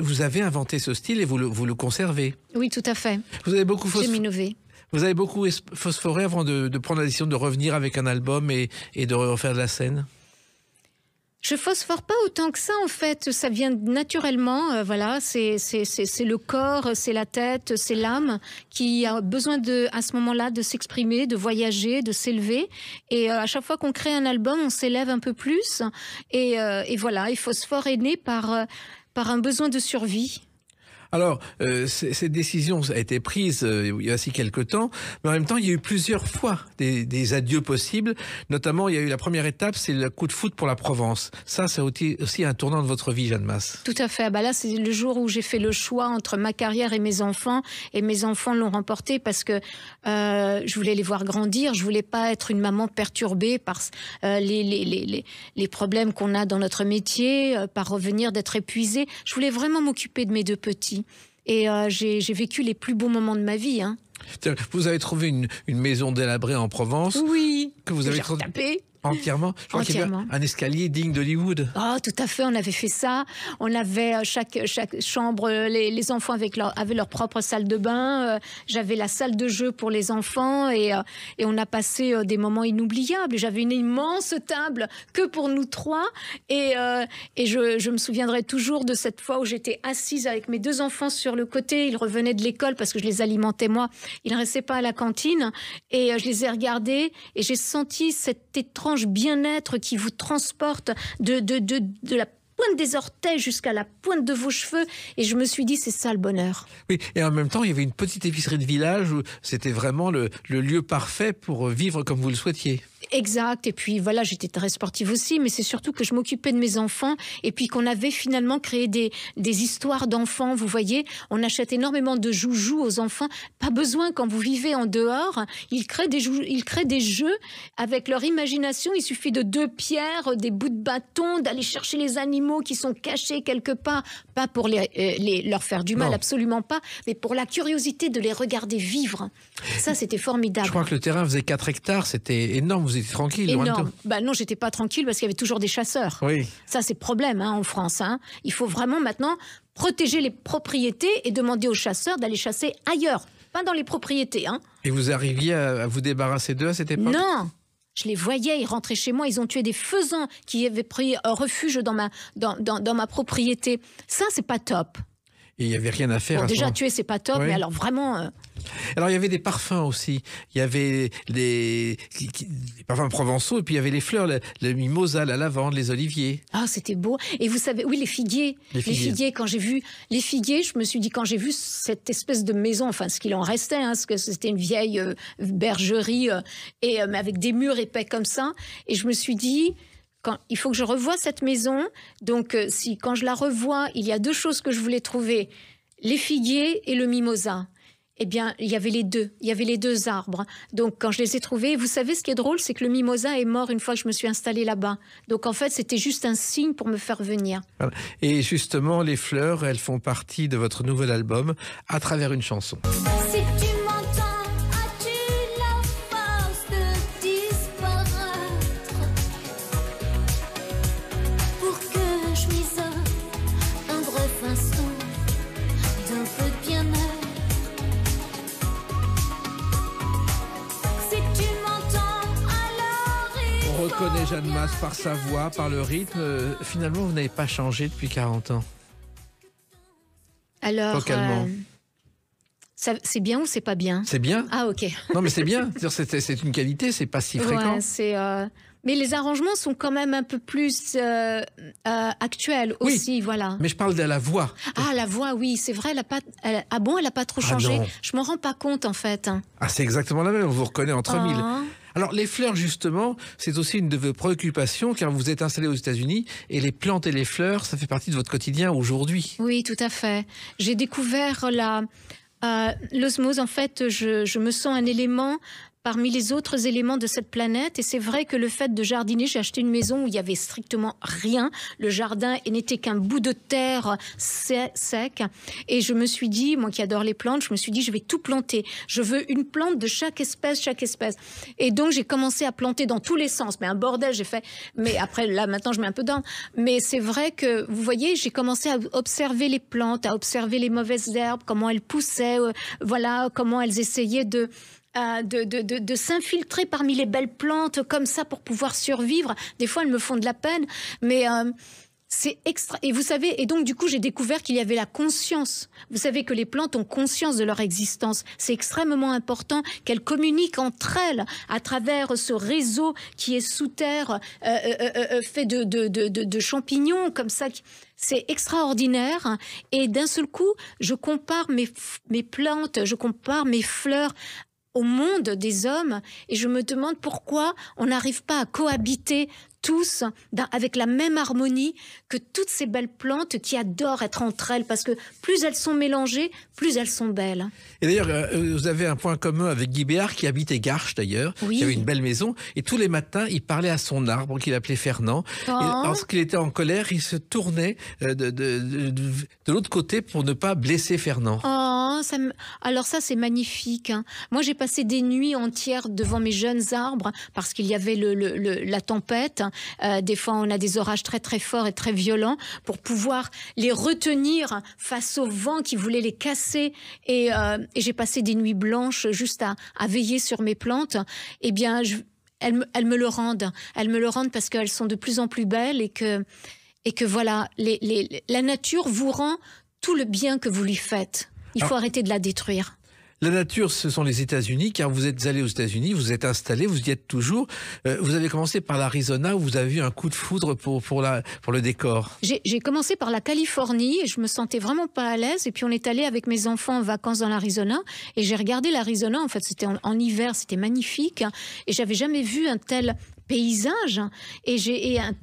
Vous avez inventé ce style et vous le conservez. Oui, tout à fait. Vous avez beaucoup innové. Vous avez beaucoup phosphoré avant de prendre la décision de revenir avec un album et de refaire de la scène. Je phosphore pas autant que ça en fait, ça vient naturellement, voilà, c'est le corps, c'est la tête, c'est l'âme qui a besoin à ce moment-là de s'exprimer, de voyager, de s'élever et à chaque fois qu'on crée un album, on s'élève un peu plus et voilà, et Phosphore est né par un besoin de survie. Alors, cette décision a été prise il y a aussi quelques temps, mais en même temps, il y a eu plusieurs fois des adieux possibles. Notamment, il y a eu la première étape, c'est le coup de foudre pour la Provence. Ça a été aussi un tournant de votre vie, Jeanne Masse. Tout à fait. Là, c'est le jour où j'ai fait le choix entre ma carrière et mes enfants l'ont remporté parce que je voulais les voir grandir. Je voulais pas être une maman perturbée par les problèmes qu'on a dans notre métier, par revenir d'être épuisée. Je voulais vraiment m'occuper de mes 2 petits. Et j'ai vécu les plus beaux moments de ma vie. Hein. Vous avez trouvé une maison délabrée en Provence. Oui. Que vous avez retapée. Entièrement. Je crois qu'il y avait un escalier digne d'Hollywood. Oh, tout à fait, on avait fait ça. On avait chaque chambre, les enfants avaient leur propre salle de bain. J'avais la salle de jeu pour les enfants et on a passé des moments inoubliables. J'avais une immense table que pour nous 3 et je me souviendrai toujours de cette fois où j'étais assise avec mes 2 enfants sur le côté. Ils revenaient de l'école parce que je les alimentais moi. Ils ne restaient pas à la cantine et je les ai regardés et j'ai senti cet étrange bien-être qui vous transporte de la pointe des orteils jusqu'à la pointe de vos cheveux. Et je me suis dit, c'est ça le bonheur. Oui, et en même temps, il y avait une petite épicerie de village où c'était vraiment le lieu parfait pour vivre comme vous le souhaitiez. Exact. Et puis voilà, j'étais très sportive aussi, mais c'est surtout que je m'occupais de mes enfants et puis qu'on avait finalement créé des histoires d'enfants. Vous voyez, on achète énormément de joujoux aux enfants. Pas besoin, quand vous vivez en dehors, ils créent des jeux avec leur imagination. Il suffit de 2 pierres, des bouts de bâton, d'aller chercher les animaux qui sont cachés quelque part. Pas pour leur faire du mal, Non. absolument pas, mais pour la curiosité de les regarder vivre. Ça, c'était formidable. Je crois que le terrain faisait 4 hectares, c'était énorme, vous étiez tranquille. loin de Énorme. tout. Bah non, j'étais pas tranquille parce qu'il y avait toujours des chasseurs. Oui. Ça, c'est le problème en France. Il faut vraiment maintenant protéger les propriétés et demander aux chasseurs d'aller chasser ailleurs, pas dans les propriétés. Et vous arriviez à vous débarrasser d'eux à cette époque? Non, je les voyais, ils rentraient chez moi, ils ont tué des faisans qui avaient pris refuge dans ma propriété. Ça, c'est pas top. Et il n'y avait rien à faire Bon, à ce déjà, moment. tuer, c'est pas top, Oui. mais alors vraiment... Alors il y avait des parfums aussi. Il y avait des parfums provençaux et puis il y avait les fleurs, le mimosa, la lavande, les oliviers. Ah, c'était beau. Et vous savez, oui, les figuiers. Les figuiers. Quand j'ai vu les figuiers, je me suis dit, quand j'ai vu cette espèce de maison, enfin, ce qu'il en restait, parce que c'était une vieille bergerie, mais avec des murs épais comme ça. Et je me suis dit, il faut que je revoie cette maison. Donc, quand je la revois, il y a 2 choses que je voulais trouver. Les figuiers et le mimosa. Eh bien, il y avait les deux. Il y avait les 2 arbres. Donc, quand je les ai trouvés, vous savez, ce qui est drôle, c'est que le mimosa est mort une fois que je me suis installée là-bas. Donc, en fait, c'était juste un signe pour me faire venir. Voilà. Et justement, les fleurs, elles font partie de votre nouvel album à travers une chanson. Si tu m'entends, as-tu la force de disparaître pour que je m'isole un bref instant d'un peu de bien-être? Si tu m'entends, alors On reconnaît Jeanne Masse par sa voix, par le rythme. Finalement, vous n'avez pas changé depuis 40 ans. Alors, Vocalement. c'est bien ou c'est pas bien? C'est bien. Ah, ok. Non, mais c'est bien. C'est une qualité, c'est pas si fréquent. Ouais, mais les arrangements sont quand même un peu plus actuels Oui. aussi, voilà. Mais je parle de la voix. Ah, la voix, oui, c'est vrai, ah bon, elle a pas trop changé? non. Je m'en rends pas compte, en fait. Ah, c'est exactement la même. On vous reconnaît entre mille. Ah. Alors, les fleurs, justement, c'est aussi une de vos préoccupations, car vous êtes installé aux États-Unis et les plantes et les fleurs, ça fait partie de votre quotidien aujourd'hui. Oui, tout à fait. J'ai découvert l'osmose. En fait, je me sens un élément parmi les autres éléments de cette planète. Et c'est vrai que le fait de jardiner, j'ai acheté une maison où il y avait strictement rien. Le jardin n'était qu'un bout de terre sec. Et je me suis dit, moi qui adore les plantes, je me suis dit, je vais tout planter. Je veux une plante de chaque espèce. Et donc, j'ai commencé à planter dans tous les sens. Mais un bordel, j'ai fait. Mais après, là, maintenant, je mets un peu dedans. Mais c'est vrai que, vous voyez, j'ai commencé à observer les plantes, à observer les mauvaises herbes, comment elles poussaient, voilà, comment elles essayaient de s'infiltrer parmi les belles plantes comme ça pour pouvoir survivre. Des fois, elles me font de la peine, mais c'est extra. Et vous savez, et donc du coup, j'ai découvert qu'il y avait la conscience. Vous savez que les plantes ont conscience de leur existence. C'est extrêmement important qu'elles communiquent entre elles à travers ce réseau qui est sous terre, fait de champignons comme ça. C'est extraordinaire. Et d'un seul coup, je compare mes plantes, je compare mes fleurs au monde des hommes et je me demande pourquoi on n'arrive pas à cohabiter tous avec la même harmonie que toutes ces belles plantes qui adorent être entre elles, parce que plus elles sont mélangées, plus elles sont belles. Et d'ailleurs, vous avez un point commun avec Guy Béard, qui habitait Garches d'ailleurs, Oui. qui avait une belle maison, et tous les matins, il parlait à son arbre qu'il appelait Fernand. Oh. Et lorsqu'il était en colère, il se tournait de l'autre côté pour ne pas blesser Fernand. Oh, alors ça, c'est magnifique. Moi, j'ai passé des nuits entières devant mes jeunes arbres parce qu'il y avait la tempête. Des fois, on a des orages très très forts et très violents pour pouvoir les retenir face au vent qui voulait les casser. Et j'ai passé des nuits blanches juste à veiller sur mes plantes. Eh bien, elles me le rendent. Elles me le rendent parce qu'elles sont de plus en plus belles et que voilà, la nature vous rend tout le bien que vous lui faites. Il faut arrêter de la détruire. La nature, ce sont les États-Unis, car vous êtes allé aux États-Unis, vous êtes installé, vous y êtes toujours. Vous avez commencé par l'Arizona, où vous avez eu un coup de foudre pour le décor. J'ai commencé par la Californie et je me sentais vraiment pas à l'aise. Et puis on est allé avec mes enfants en vacances dans l'Arizona et j'ai regardé l'Arizona. En fait, c'était en hiver, c'était magnifique et j'avais jamais vu un tel paysage et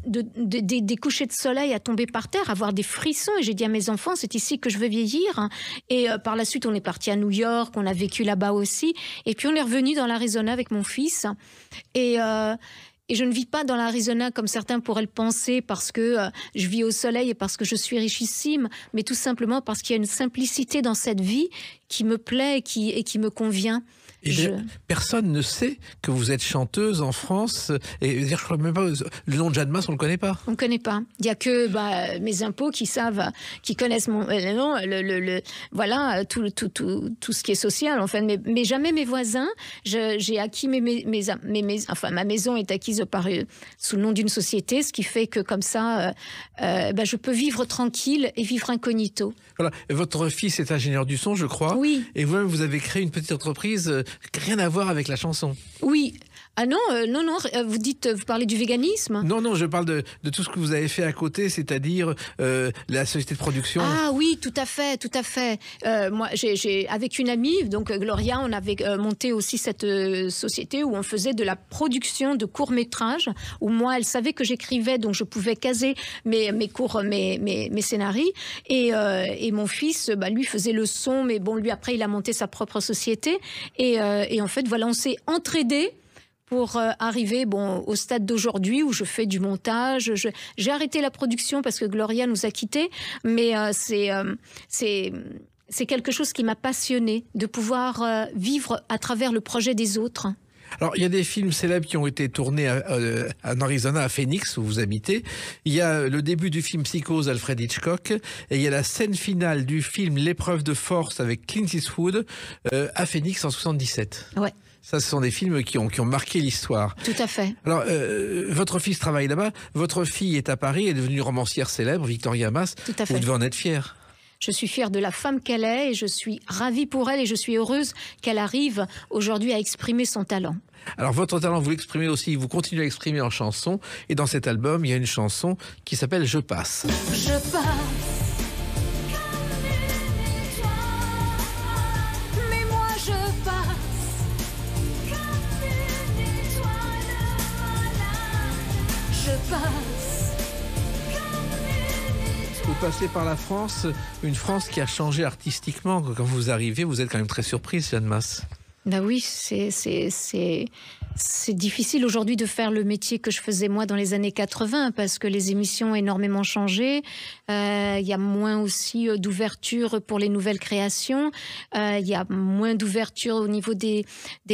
des couchers de soleil à tomber par terre, à avoir des frissons, et j'ai dit à mes enfants, c'est ici que je veux vieillir. Et par la suite on est parti à New York, on a vécu là-bas aussi, et puis on est revenu dans l'Arizona avec mon fils et je ne vis pas dans l'Arizona comme certains pourraient le penser parce que je vis au soleil et parce que je suis richissime, mais tout simplement parce qu'il y a une simplicité dans cette vie qui me plaît et qui me convient. Et personne ne sait que vous êtes chanteuse en France. Et je crois même pas le nom de Jeanne Mas, on le connaît pas. On ne connaît pas. Il y a que mes impôts qui savent, qui connaissent mon nom, voilà tout ce qui est social en fait. Mais jamais mes voisins. J'ai acquis enfin ma maison est acquise sous le nom d'une société, ce qui fait que comme ça, je peux vivre tranquille et vivre incognito. Voilà. Et votre fils est ingénieur du son, je crois. Oui. Et vous-même, vous avez créé une petite entreprise. Rien à voir avec la chanson. Oui. Ah non, vous parlez du véganisme? Non, je parle de tout ce que vous avez fait à côté, c'est-à-dire la société de production. Ah oui, tout à fait. Moi, j'ai avec une amie, donc Gloria, on avait monté aussi cette société où on faisait de la production de courts-métrages, où moi, elle savait que j'écrivais, donc je pouvais caser mes scénarios, et mon fils, lui faisait le son, mais bon, lui après, il a monté sa propre société, et en fait, voilà, on s'est entraidés pour arriver au stade d'aujourd'hui où je fais du montage. J'ai arrêté la production parce que Gloria nous a quittés, mais c'est quelque chose qui m'a passionnée, de pouvoir vivre à travers le projet des autres. Alors, il y a des films célèbres qui ont été tournés en Arizona, à Phoenix, où vous habitez. Il y a le début du film Psychose d'Alfred Hitchcock, et il y a la scène finale du film L'épreuve de force avec Clint Eastwood à Phoenix en 77. Ouais. Ça, ce sont des films qui ont marqué l'histoire. Tout à fait. Alors, votre fils travaille là-bas. Votre fille est à Paris, elle est devenue romancière célèbre, Victoria Mas. Tout à fait. Vous devez en être fière. Je suis fière de la femme qu'elle est et je suis ravie pour elle et je suis heureuse qu'elle arrive aujourd'hui à exprimer son talent. Alors, votre talent, vous l'exprimez aussi, vous continuez à l'exprimer en chanson. Et dans cet album, il y a une chanson qui s'appelle « Je passe ». Je passe. Vous passez par la France, une France qui a changé artistiquement. Quand vous arrivez, vous êtes quand même très surprise, Jeanne Mas. Ben oui, c'est difficile aujourd'hui de faire le métier que je faisais moi dans les années 80 parce que les émissions ont énormément changé. Il y a moins aussi d'ouverture pour les nouvelles créations. Il y a moins d'ouverture au niveau des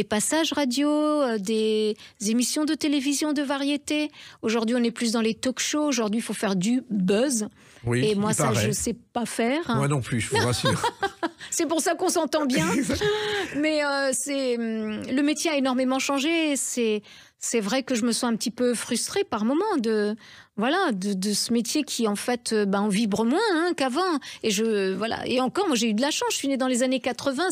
passages radio, des émissions de télévision de variété. Aujourd'hui, on est plus dans les talk-shows. Aujourd'hui, il faut faire du buzz. Oui, et moi, ça, je ne sais pas faire. Moi non plus, je vous rassure. C'est pour ça qu'on s'entend bien. Mais le métier a énormément changé. C'est vrai que je me sens un petit peu frustrée par moment de ce métier qui en fait on vibre moins qu'avant. Et encore, moi j'ai eu de la chance. Je suis née dans les années 80.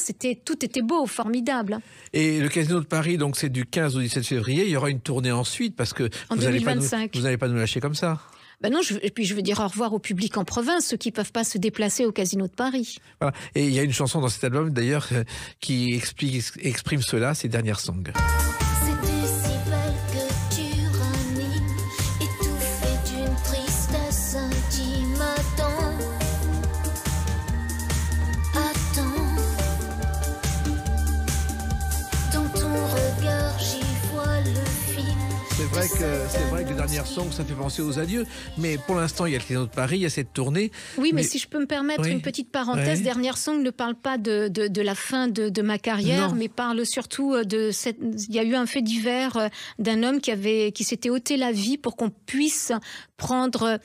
Tout était beau, formidable. Et le Casino de Paris, donc c'est du 15 au 17 février. Il y aura une tournée ensuite parce que en 2025. Vous n'allez pas nous lâcher comme ça. Ben non, et puis je veux dire au revoir au public en province, ceux qui ne peuvent pas se déplacer au Casino de Paris. Voilà. Et il y a une chanson dans cet album d'ailleurs qui exprime cela, c'est Dernière Song. C'était si belle que tu ranimes, étouffée d'une tristesse intime. Attends, dans ton regard j'y vois le film. C'est vrai que Dernière Song, ça fait penser aux adieux. Mais pour l'instant, il y a le Casino de Paris, il y a cette tournée. Oui, mais si je peux me permettre une petite parenthèse, Dernière Song ne parle pas de la fin de ma carrière, mais parle surtout il y a eu un fait divers d'un homme qui s'était ôté la vie pour qu'on puisse prendre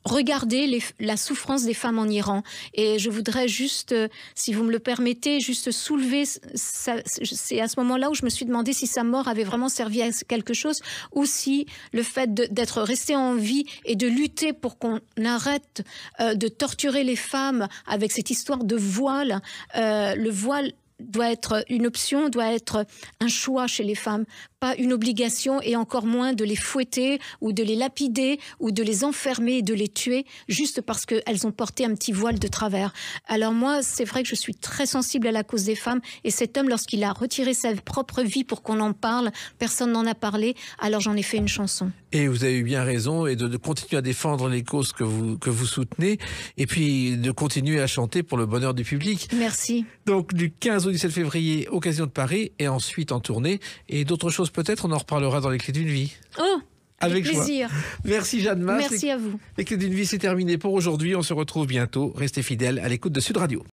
regarder la souffrance des femmes en Iran. Et je voudrais juste, si vous me le permettez, juste soulever, c'est à ce moment-là où je me suis demandé si sa mort avait vraiment servi à quelque chose, ou si le fait d'être resté en vie et de lutter pour qu'on arrête de torturer les femmes avec cette histoire de voile. Le voile doit être une option, doit être un choix chez les femmes, pas une obligation, et encore moins de les fouetter ou de les lapider ou de les enfermer et de les tuer juste parce qu'elles ont porté un petit voile de travers. Alors moi, c'est vrai que je suis très sensible à la cause des femmes, et cet homme, lorsqu'il a retiré sa propre vie pour qu'on en parle, personne n'en a parlé, alors j'en ai fait une chanson. Et vous avez eu bien raison, et de continuer à défendre les causes que vous soutenez, et puis de continuer à chanter pour le bonheur du public. Merci. Donc du 15 au 17 février, Occasion de Paris, et ensuite en tournée, et d'autres choses peut-être, on en reparlera dans les Clés d'une vie. Oh, avec joie. plaisir. Merci Jeanne Mas. Merci à vous. Les Clés d'une vie, c'est terminé pour aujourd'hui. On se retrouve bientôt. Restez fidèles à l'écoute de Sud Radio.